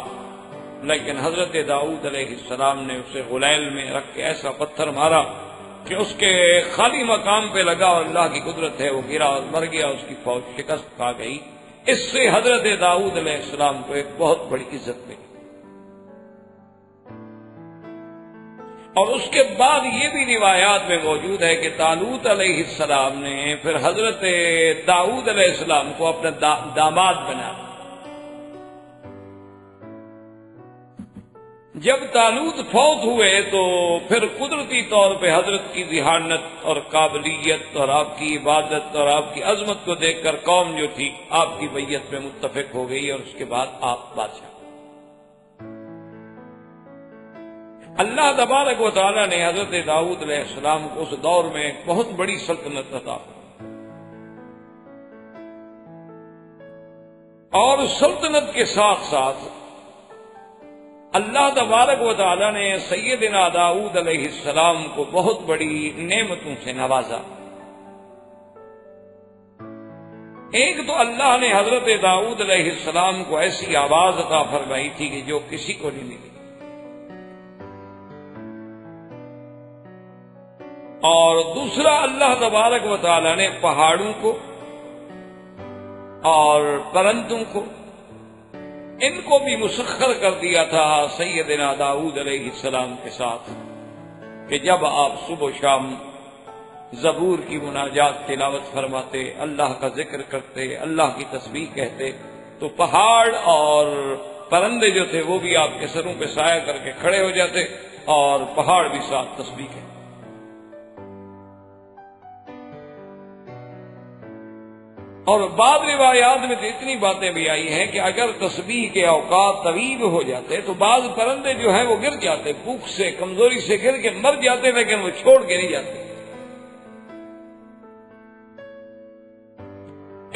لیکن حضرت داؤد علیہ السلام نے اسے غلیل میں رکھ کے ایسا پتھر مارا کہ اس کے خالی مقام پہ لگا، اور اللہ کی قدرت ہے وہ گرا اور مر گیا، اس کی فوج شکست کھا گئی۔ اس سے حضرت داؤد علیہ السلام کو ایک بہت بڑی عزت ملی۔ اور اس کے بعد یہ بھی روایات میں موجود ہے کہ طالوت علیہ السلام نے پھر حضرت داؤد علیہ السلام کو اپنا داماد بنا۔ جب طالوت فوت ہوئے تو پھر قدرتی طور پہ حضرت کی ذہانت اور قابلیت اور آپ کی عبادت اور آپ کی عظمت کو دیکھ کر قوم جو تھی آپ کی بیعت میں متفق ہو گئی، اور اس کے بعد آپ بادشاہ۔ اللہ تبارک و تعالیٰ نے حضرت داؤد علیہ السلام کو اس دور میں ایک بہت بڑی سلطنت عطا اور سلطنت کے ساتھ ساتھ اللہ تبارک و تعالیٰ نے سیدنا داؤد علیہ السلام کو بہت بڑی نعمتوں سے نوازا۔ ایک تو اللہ نے حضرت داؤد علیہ السلام کو ایسی آواز عطا فرمائی تھی کہ جو کسی کو نہیں ملی، اور دوسرا اللہ تبارک و تعالیٰ نے پہاڑوں کو اور پرندوں کو ان کو بھی مسخر کر دیا تھا سیدنا داؤد علیہ السلام کے ساتھ، کہ جب آپ صبح و شام زبور کی مناجات تلاوت فرماتے، اللہ کا ذکر کرتے، اللہ کی تسبیح کہتے، تو پہاڑ اور پرندے جو تھے وہ بھی آپ کے سروں پہ سایہ کر کے کھڑے ہو جاتے اور پہاڑ بھی ساتھ تسبیح کہتے۔ اور بعض روایات میں تو اتنی باتیں بھی آئی ہیں کہ اگر تسبیح کے اوقات طویل ہو جاتے تو بعض پرندے جو ہیں وہ گر جاتے، بھوک سے کمزوری سے گر کے مر جاتے، لیکن وہ چھوڑ کے نہیں جاتے۔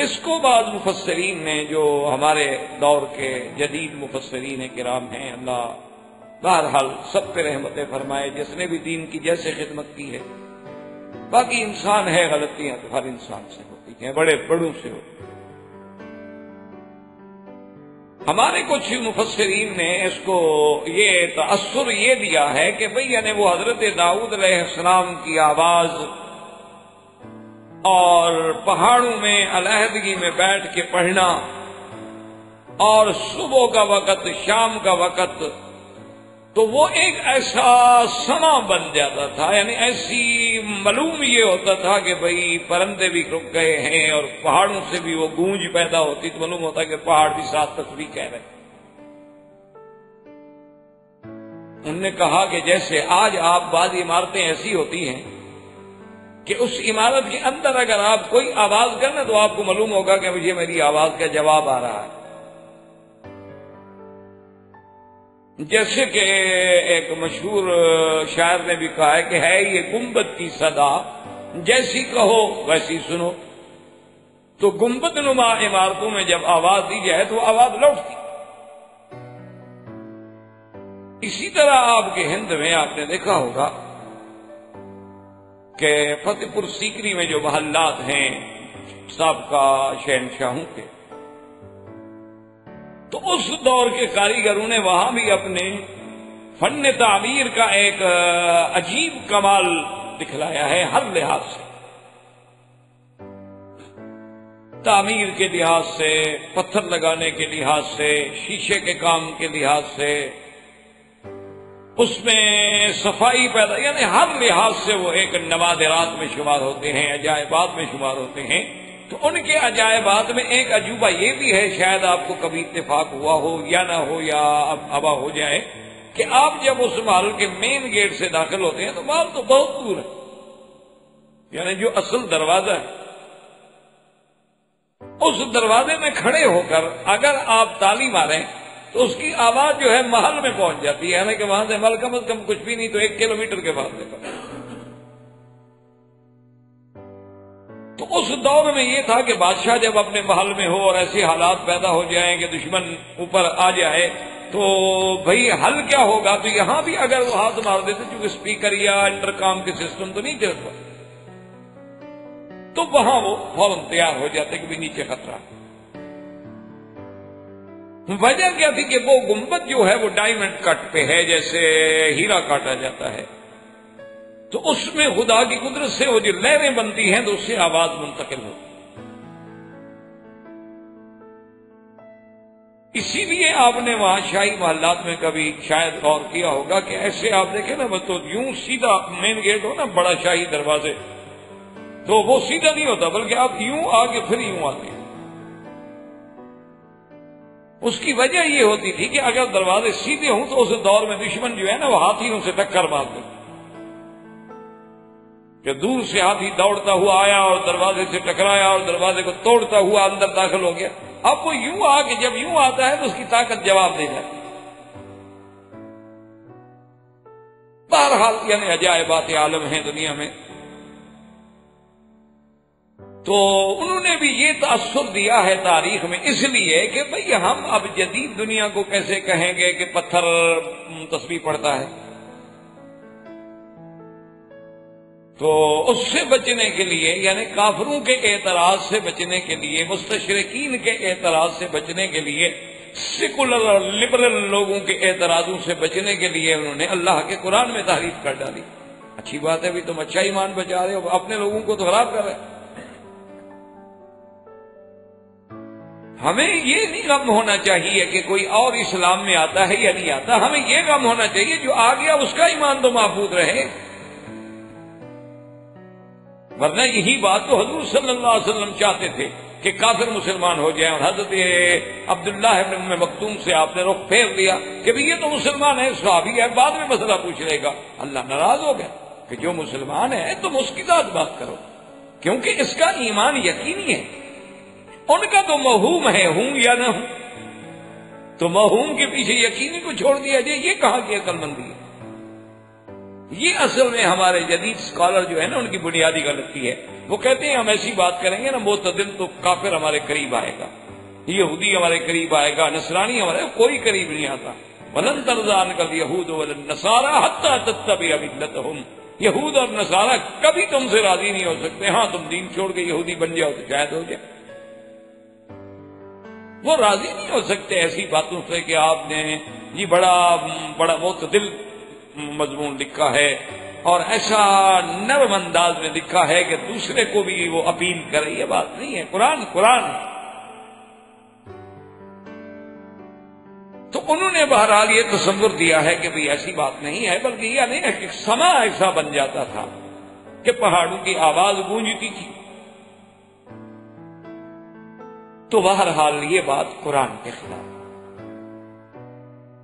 اس کو بعض مفسرین نے، جو ہمارے دور کے جدید مفسرین کرام ہیں، اللہ بہرحال سب پہ رحمتیں فرمائے، جس نے بھی دین کی جیسے خدمت کی ہے، باقی انسان ہے، غلطیاں تو ہر انسان سے ہوتی ہیں، بڑے بڑوں سے ہوتی ہیں۔ ہمارے کچھ مفسرین نے اس کو یہ تأثر یہ دیا ہے کہ بھئی یعنی وہ حضرت داؤد علیہ السلام کی آواز اور پہاڑوں میں علیحدگی میں بیٹھ کے پڑھنا اور صبح کا وقت، شام کا وقت، تو وہ ایک ایسا سما بن جاتا تھا، یعنی ایسی معلوم یہ ہوتا تھا کہ بھئی پرندے بھی رک گئے ہیں اور پہاڑوں سے بھی وہ گونج پیدا ہوتی، تو معلوم ہوتا کہ پہاڑ بھی ساتھ تسبیح کہہ رہے۔ انہوں نے کہا کہ جیسے آج آپ بعض عمارتیں ایسی ہوتی ہیں کہ اس عمارت کے اندر اگر آپ کوئی آواز کرنا تو آپ کو معلوم ہوگا کہ مجھے میری آواز کا جواب آ رہا ہے۔ جیسے کہ ایک مشہور شاعر نے بھی کہا ہے کہ ہے یہ گنبد کی صدا، جیسی کہو ویسی سنو۔ تو گنبد نما عمارتوں میں جب آواز دی جائے تو آواز لوٹتی۔ اسی طرح آپ کے ہند میں آپ نے دیکھا ہوگا کہ فتح پور سیکری میں جو محلات ہیں سابقہ شہنشاہوں کے، تو اس دور کے کاریگروں نے وہاں بھی اپنے فن تعمیر کا ایک عجیب کمال دکھلایا ہے، ہر لحاظ سے، تعمیر کے لحاظ سے، پتھر لگانے کے لحاظ سے، شیشے کے کام کے لحاظ سے، اس میں صفائی پیدا، یعنی ہر لحاظ سے وہ ایک نوادرات میں شمار ہوتے ہیں، عجائبات میں شمار ہوتے ہیں۔ تو ان کے عجائبات میں ایک عجوبہ یہ بھی ہے، شاید آپ کو کبھی اتفاق ہوا ہو یا نہ ہو یا اب ہو جائے، کہ آپ جب اس محل کے مین گیٹ سے داخل ہوتے ہیں تو محل تو بہت دور ہے، یعنی جو اصل دروازہ ہے اس دروازے میں کھڑے ہو کر اگر آپ تالی ماریں تو اس کی آواز جو ہے محل میں پہنچ جاتی ہے، یعنی کہ وہاں سے محل کم از کم کچھ بھی نہیں تو 1 کلومیٹر کے بعد دیکھا۔ تو اس دور میں یہ تھا کہ بادشاہ جب اپنے محل میں ہو اور ایسے حالات پیدا ہو جائیں کہ دشمن اوپر آ جائے تو بھئی حل کیا ہوگا، تو یہاں بھی اگر وہ ہاتھ مار دیتے، چونکہ اسپیکر یا انٹرکام کے سسٹم تو نہیں چلتا، تو وہاں وہ فوراً تیار ہو جاتے کہ بھی نیچے خطرہ۔ وجہ کیا تھی کہ وہ گنبد جو ہے وہ ڈائمنڈ کٹ پہ ہے، جیسے ہیرا کاٹا جاتا ہے، تو اس میں خدا کی قدرت سے وہ جو لہریں بنتی ہیں تو اس سے آواز منتقل ہوتی۔ اسی لیے آپ نے وہاں شاہی محلات میں کبھی شاید غور کیا ہوگا کہ ایسے آپ دیکھیں نا، وہ تو یوں سیدھا مین گیٹ ہو نا، بڑا شاہی دروازے، تو وہ سیدھا نہیں ہوتا بلکہ آپ یوں آگے پھر یوں آتے ہیں۔ اس کی وجہ یہ ہوتی تھی کہ اگر دروازے سیدھے ہوں تو اس دور میں دشمن جو ہے نا وہ ہاتھیوں سے ٹکر مارتے، کہ دور سے ہاتھی دوڑتا ہوا آیا اور دروازے سے ٹکرایا اور دروازے کو توڑتا ہوا اندر داخل ہو گیا۔ اب وہ یوں آ کے جب یوں آتا ہے تو اس کی طاقت جواب دے جاتی۔ بہرحال یعنی عجائبات عالم ہیں دنیا میں. تو انہوں نے بھی یہ تاثر دیا ہے تاریخ میں، اس لیے کہ بھئی ہم اب جدید دنیا کو کیسے کہیں گے کہ پتھر تسبیح پڑھتا ہے. تو اس سے بچنے کے لیے یعنی کافروں کے اعتراض سے بچنے کے لیے، مستشرقین کے اعتراض سے بچنے کے لیے، سیکولر اور لبرل لوگوں کے اعتراضوں سے بچنے کے لیے انہوں نے اللہ کے قرآن میں تحریف کر ڈالی. اچھی بات ہے بھی، تم اچھا ایمان بچا رہے ہو، اپنے لوگوں کو تو خراب کر رہے. ہمیں یہ نہیں غم ہونا چاہیے کہ کوئی اور اسلام میں آتا ہے یا نہیں آتا، ہمیں یہ غم ہونا چاہیے جو آ گیا اس کا ایمان تو محفوظ رہے. ورنہ یہی بات تو حضور صلی اللہ علیہ وسلم چاہتے تھے کہ کافر مسلمان ہو جائیں، اور حضرت عبداللہ ابن ام مکتوم سے آپ نے رخ پھیر دیا کہ یہ تو مسلمان ہے، صحابی ہے، بعد میں مسئلہ پوچھ لے گا. اللہ ناراض ہو گیا کہ جو مسلمان ہے تم اس کی ذات بات کرو، کیونکہ اس کا ایمان یقینی ہے. ان کا تو موہوم ہے، ہوں یا نہ ہوں. تو موہوم کے پیچھے یقینی کو چھوڑ دیا جائے، یہ کہاں کی عقل مندی ہے؟ یہ اصل میں ہمارے جدید اسکالر جو ہے نا، ان کی بنیادی غلطی ہے. وہ کہتے ہیں ہم ایسی بات کریں گے نا معتدل تو کافر ہمارے قریب آئے گا، یہودی ہمارے قریب آئے گا، نصرانی ہمارے کوئی قریب نہیں آتا. وَلَن تَرْضَىٰ عَنكَ الْيَهُودُ وَلَا النَّصَارَىٰ حَتَّىٰ تَتَّبِعَ مِلَّتَهُمْ. یہود اور نصارہ کبھی تم سے راضی نہیں ہو سکتے. ہاں تم دین چھوڑ کے یہودی بن جاؤ تو شاید ہو جائے. وہ راضی نہیں ہو سکتے ایسی باتوں سے کہ آپ نے یہ بڑا معتدل مضمون لکھا ہے اور ایسا نرم انداز میں لکھا ہے کہ دوسرے کو بھی وہ اپیل کرے. یہ بات نہیں ہے. قرآن تو انہوں نے بہرحال یہ تصور دیا ہے کہ بھئی ایسی بات نہیں ہے، بلکہ یہ نہیں ہے کہ سما ایسا بن جاتا تھا کہ پہاڑوں کی آواز گونجتی تھی. تو بہرحال یہ بات قرآن کے خلاف.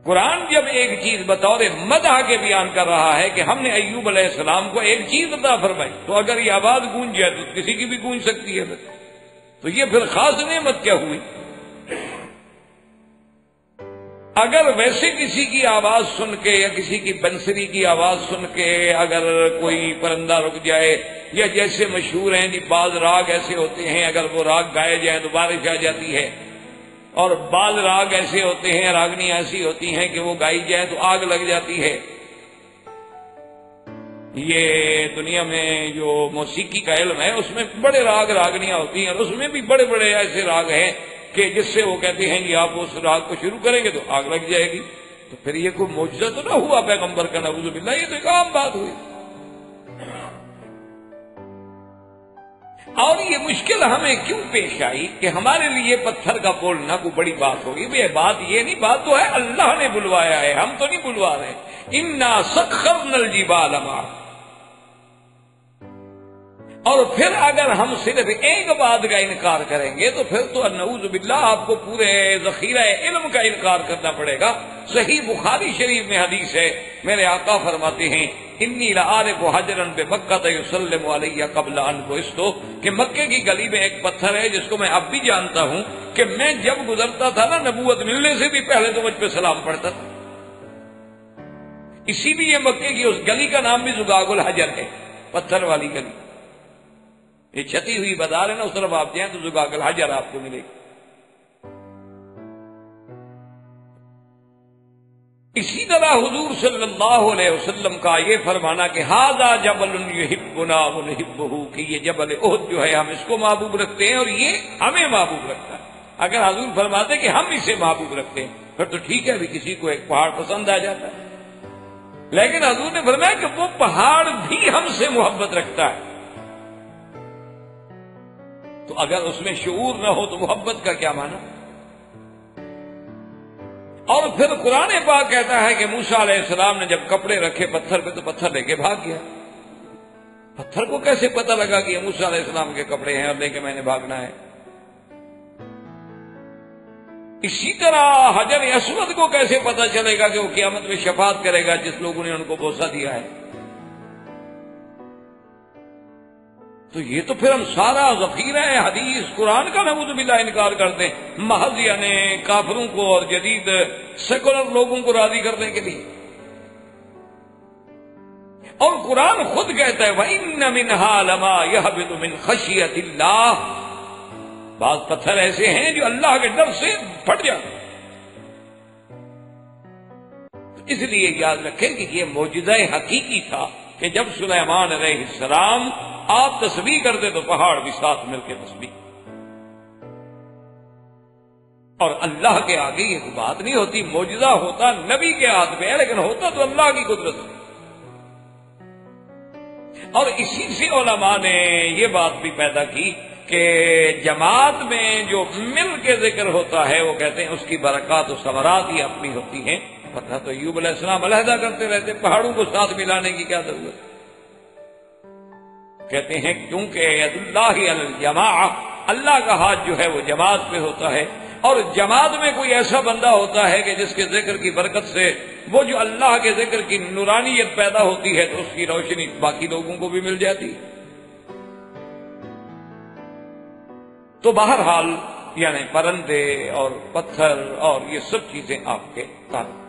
قرآن جب ایک چیز بطور مدح کے بیان کر رہا ہے کہ ہم نے ایوب علیہ السلام کو ایک چیز عطا فرمائی، تو اگر یہ آواز گونج جائے تو کسی کی بھی گونج سکتی ہے، تو یہ پھر خاص نعمت کیا ہوئی؟ اگر ویسے کسی کی آواز سن کے یا کسی کی بنسری کی آواز سن کے اگر کوئی پرندہ رک جائے، یا جیسے مشہور ہیں بعض راگ ایسے ہوتے ہیں اگر وہ راگ گائے جائیں تو بارش آ جاتی ہے، اور بعض راگ ایسے ہوتے ہیں، راگنیاں ایسی ہوتی ہیں کہ وہ گائی جائیں تو آگ لگ جاتی ہے. یہ دنیا میں جو موسیقی کا علم ہے اس میں بڑے راگ راگنیاں ہوتی ہیں، اور اس میں بھی بڑے بڑے ایسے راگ ہیں کہ جس سے وہ کہتے ہیں کہ آپ اس راگ کو شروع کریں گے تو آگ لگ جائے گی. تو پھر یہ کوئی معجزہ تو نہ ہوا پیغمبر کا، نعوذ باللہ، یہ تو ایک عام بات ہوئی. اور یہ مشکل ہمیں کیوں پیش آئی کہ ہمارے لیے پتھر کا بولنا کوئی بڑی بات ہوگی؟ بھئی بات یہ نہیں، بات تو ہے اللہ نے بلوایا ہے، ہم تو نہیں بلوا رہے. اِنَّا سَخَّرْنَا الْجِبَالَ مَعَهُ. اور پھر اگر ہم صرف ایک بات کا انکار کریں گے تو پھر تو نعوذ باللہ آپ کو پورے ذخیرہ علم کا انکار کرنا پڑے گا. صحیح بخاری شریف میں حدیث ہے، میرے آقا فرماتے ہیں انی لعارف حجرا بمکہ یسلم علی قبل ان بعثت، کہ مکے کی گلی میں ایک پتھر ہے جس کو میں اب بھی جانتا ہوں کہ میں جب گزرتا تھا نا نبوت ملنے سے بھی پہلے تو مجھ پہ سلام پڑھتا تھا. اسی لیے مکے کی اس گلی کا نام بھی زقاق الحجر ہے، پتھر والی گلی. یہ چھتی ہوئی بازار ہے نا، اس طرف آپ جائیں تو زقاق الحجر آپ کو ملے گی. اسی طرح حضور صلی اللہ علیہ وسلم کا یہ فرمانا کہ ھذا جبل یحبنا ونحبہ، کہ یہ جبل احد جو ہے ہم اس کو محبوب رکھتے ہیں اور یہ ہمیں محبوب رکھتا ہے. اگر حضور فرماتے کہ ہم اسے محبوب رکھتے ہیں پھر تو ٹھیک ہے، بھی کسی کو ایک پہاڑ پسند آ جاتا ہے. لیکن حضور نے فرمایا کہ وہ پہاڑ بھی ہم سے محبت رکھتا ہے. تو اگر اس میں شعور نہ ہو تو محبت کا کیا معنی؟ اور پھر قرآن پاک کہتا ہے کہ موسیٰ علیہ السلام نے جب کپڑے رکھے پتھر پہ تو پتھر لے کے بھاگ گیا. پتھر کو کیسے پتہ لگا کہ یہ موسیٰ علیہ السلام کے کپڑے ہیں اور لے کے میں نے بھاگنا ہے؟ اسی طرح حجر اسود کو کیسے پتہ چلے گا کہ وہ قیامت میں شفاعت کرے گا جس لوگوں نے ان کو بوسہ دیا ہے؟ تو یہ تو پھر ہم سارا ذخیرہ حدیث قرآن کا نعوذ باللہ انکار کرتے ہیں، محض یعنی کافروں کو اور جدید سیکولر لوگوں کو راضی کرنے کے لیے. اور قرآن خود کہتا ہے وَإِنَّ مِنْهَا لَمَا يَهْبِطُ مِنْ خَشْيَةِ اللَّهِ، بعض پتھر ایسے ہیں جو اللہ کے ڈر سے پھٹ جاتے ہیں۔ اس لیے یاد رکھیں کہ یہ معجزہ حقیقی تھا کہ جب سلیمان علیہ السلام آپ تسبیح کرتے تو پہاڑ بھی ساتھ مل کے تسبیح، اور اللہ کے آگے یہ بات نہیں ہوتی۔ معجزہ ہوتا نبی کے ہاتھ میں ہے لیکن ہوتا تو اللہ کی قدرت ہے۔ اور اسی سے علماء نے یہ بات بھی پیدا کی کہ جماعت میں جو مل کے ذکر ہوتا ہے وہ کہتے ہیں اس کی برکات و ثمرات ہی اپنی ہوتی ہیں، ورنہ تو ایوب علیہ السلام علیحدہ کرتے رہتے، پہاڑوں کو ساتھ ملانے کی کیا ضرورت؟ کہتے ہیں کیونکہ ید اللہ علی الجماع، اللہ کا ہاتھ جو ہے وہ جماعت پہ ہوتا ہے، اور جماعت میں کوئی ایسا بندہ ہوتا ہے کہ جس کے ذکر کی برکت سے وہ جو اللہ کے ذکر کی نورانیت پیدا ہوتی ہے تو اس کی روشنی باقی لوگوں کو بھی مل جاتی ہے۔ تو بہرحال یعنی پرندے اور پتھر اور یہ سب چیزیں آپ کے تعلق،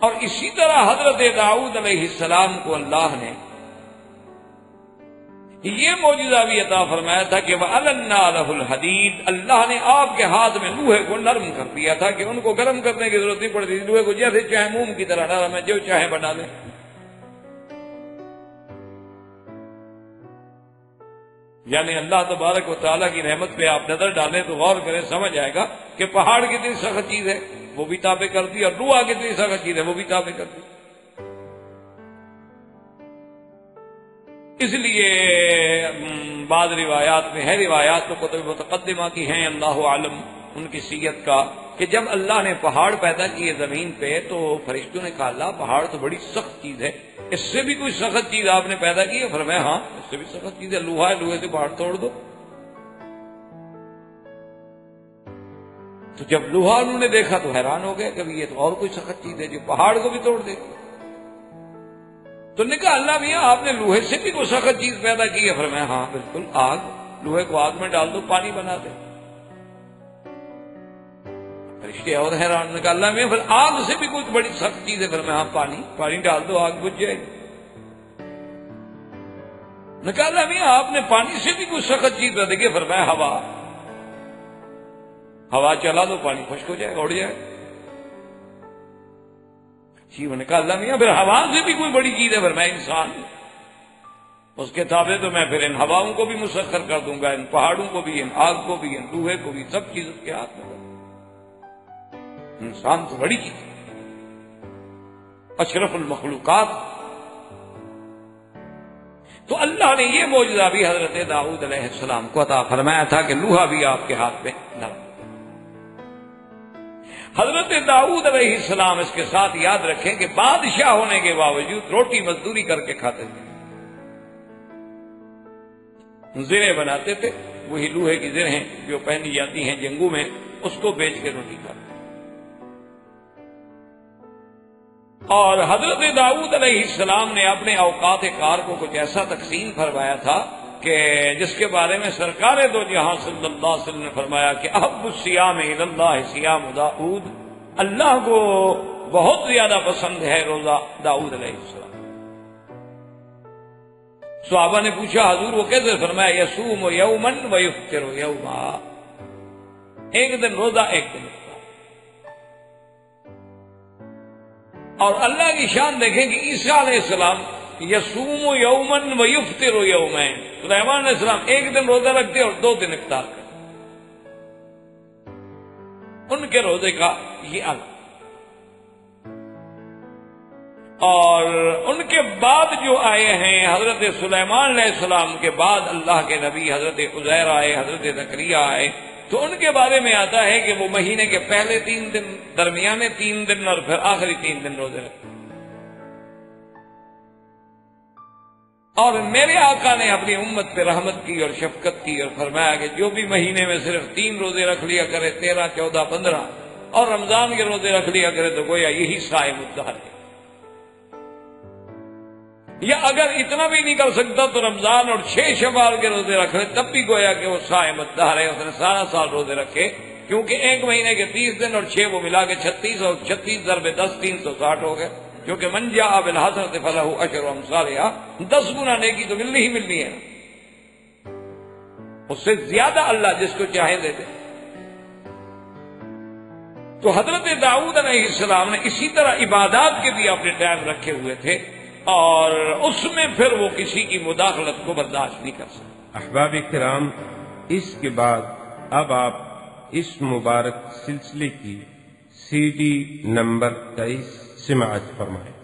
اور اسی طرح حضرت داؤد علیہ السلام کو اللہ نے یہ معجزہ بھی عطا فرمایا تھا کہ وَأَلَنَّا لَهُ الْحَدِيدَ، اللہ نے آپ کے ہاتھ میں لوہے کو نرم کر دیا تھا کہ ان کو گرم کرنے کی ضرورت نہیں پڑتی، لوہے کو جیسے چاہے موم کی طرح نرم ہے، جو چاہے بنا لیں۔ یعنی اللہ تبارک و تعالیٰ کی رحمت پہ آپ نظر ڈالیں تو غور کریں، سمجھ آئے گا کہ پہاڑ کتنی سخت چیز ہے وہ بھی تابع کر دی، اور لوہا کتنی سخت چیز ہے وہ بھی تابع کر دی۔ اس لیے بعض روایات میں ہے، روایات تو کتب متقدمہ کی ہیں، اللہ عالم ان کی سیرت کا، کہ جب اللہ نے پہاڑ پیدا کیے زمین پہ تو فرشتوں نے کہا اللہ پہاڑ تو بڑی سخت چیز ہے، اس سے بھی کوئی سخت چیز آپ نے پیدا کی ہے؟ فرمایا ہاں اس سے بھی سخت چیز ہے، لوہا ہے، لوہے سے پہاڑ توڑ دو۔ تو جب لوہا انہوں نے دیکھا تو حیران ہو گئے، کبھی یہ تو اور کوئی سخت چیز ہے جو پہاڑ کو بھی توڑ دے۔ تو نے کہا اللہ میاں آپ نے لوہے سے بھی کوئی سخت چیز پیدا کی ہے؟ فرمایا ہاں بالکل، آگ، لوہے کو آگ میں ڈال دو پانی بنا دے۔ فرشتے اور حیران، نے کہا اللہ میاں پھر آگ سے بھی کوئی بڑی سخت چیز ہے؟ فرمایا ہاں پانی ڈال دو آگ بجھ جائے گی۔ نے کہا اللہ میاں آپ نے پانی سے بھی کوئی سخت چیز پیدا کی؟ فرمایا ہوا چلا دو پانی خشک ہو جائے، اڑ جائے۔ جی میں نے کہا اللہ میاں پھر ہوا سے بھی کوئی بڑی چیز ہے؟ فرمایا انسان، اس کے تابع تو میں پھر ان ہواؤں کو بھی مسخر کر دوں گا، ان پہاڑوں کو بھی، ان آگ کو بھی، ان لوہے کو بھی، سب چیز اس کے ہاتھ میں۔ انسان تو بڑی چیز، اشرف المخلوقات۔ تو اللہ نے یہ معجزہ بھی حضرت داؤد علیہ السلام کو عطا فرمایا تھا کہ لوہا بھی آپ کے ہاتھ میں نرم۔ حضرت داؤد علیہ السلام اس کے ساتھ یاد رکھیں کہ بادشاہ ہونے کے باوجود روٹی مزدوری کر کے کھاتے تھے، زریں بناتے تھے، وہی لوہے کی زریں جو پہنی جاتی ہیں جنگوں میں، اس کو بیچ کے روٹی کھاتے۔ اور حضرت داؤد علیہ السلام نے اپنے اوقات کار کو کچھ ایسا تقسیم فرمایا تھا کہ جس کے بارے میں سرکار دو جہاں صلی اللہ علیہ وسلم نے فرمایا کہ احب الصیام الی اللہ صیام داؤد، اللہ کو بہت زیادہ پسند ہے روزہ داؤد علیہ السلام۔ صحابہ نے پوچھا حضور وہ کیسے؟ فرمایا یصوم یوما ویفطر یوما، ایک دن روزہ ایک دن افطار۔ اور اللہ کی شان دیکھیں کہ عیسیٰ علیہ السلام یصوم یوما ویفطر یومین، سلیمان علیہ السلام ایک دن روزہ رکھتے اور 2 دن افطار کرتے، ان کے روزے کا یہ الگ۔ اور ان کے بعد جو آئے ہیں حضرت سلیمان علیہ السلام کے بعد اللہ کے نبی حضرت عزیر آئے، حضرت زکریا آئے، تو ان کے بارے میں آتا ہے کہ وہ مہینے کے پہلے 3 دن، درمیانے 3 دن اور پھر آخری 3 دن روزے رکھتے۔ اور میرے آقا نے اپنی امت پہ رحمت کی اور شفقت کی اور فرمایا کہ جو بھی مہینے میں صرف 3 روزے رکھ لیا کرے، 13، 14، 15، اور رمضان کے روزے رکھ لیا کرے تو گویا یہی صائم الدہر ہے۔ یا اگر اتنا بھی نہیں کر سکتا تو رمضان اور 6 شوال کے روزے رکھ لے، تب بھی گویا کہ وہ صائم الدہر ہے، اس نے سارا سال روزے رکھے، کیونکہ ایک مہینے کے 30 دن اور 6 وہ ملا کے 36، اور 36 ضرب 10 360 ہو گئے۔ کیونکہ من جاء بالحسنۃ فلہ عشر امثالھا، 10 گنا نیکی تو ملنی ہی ملنی ہے، اس سے زیادہ اللہ جس کو چاہے دے دے۔ تو حضرت داؤد علیہ السلام نے اسی طرح عبادات کے بھی اپنے ٹائم رکھے ہوئے تھے، اور اس میں پھر وہ کسی کی مداخلت کو برداشت نہیں کر سکتے۔ احباب کرام، اس کے بعد اب آپ اس مبارک سلسلے کی CD نمبر 23 سماعت فرمائیں۔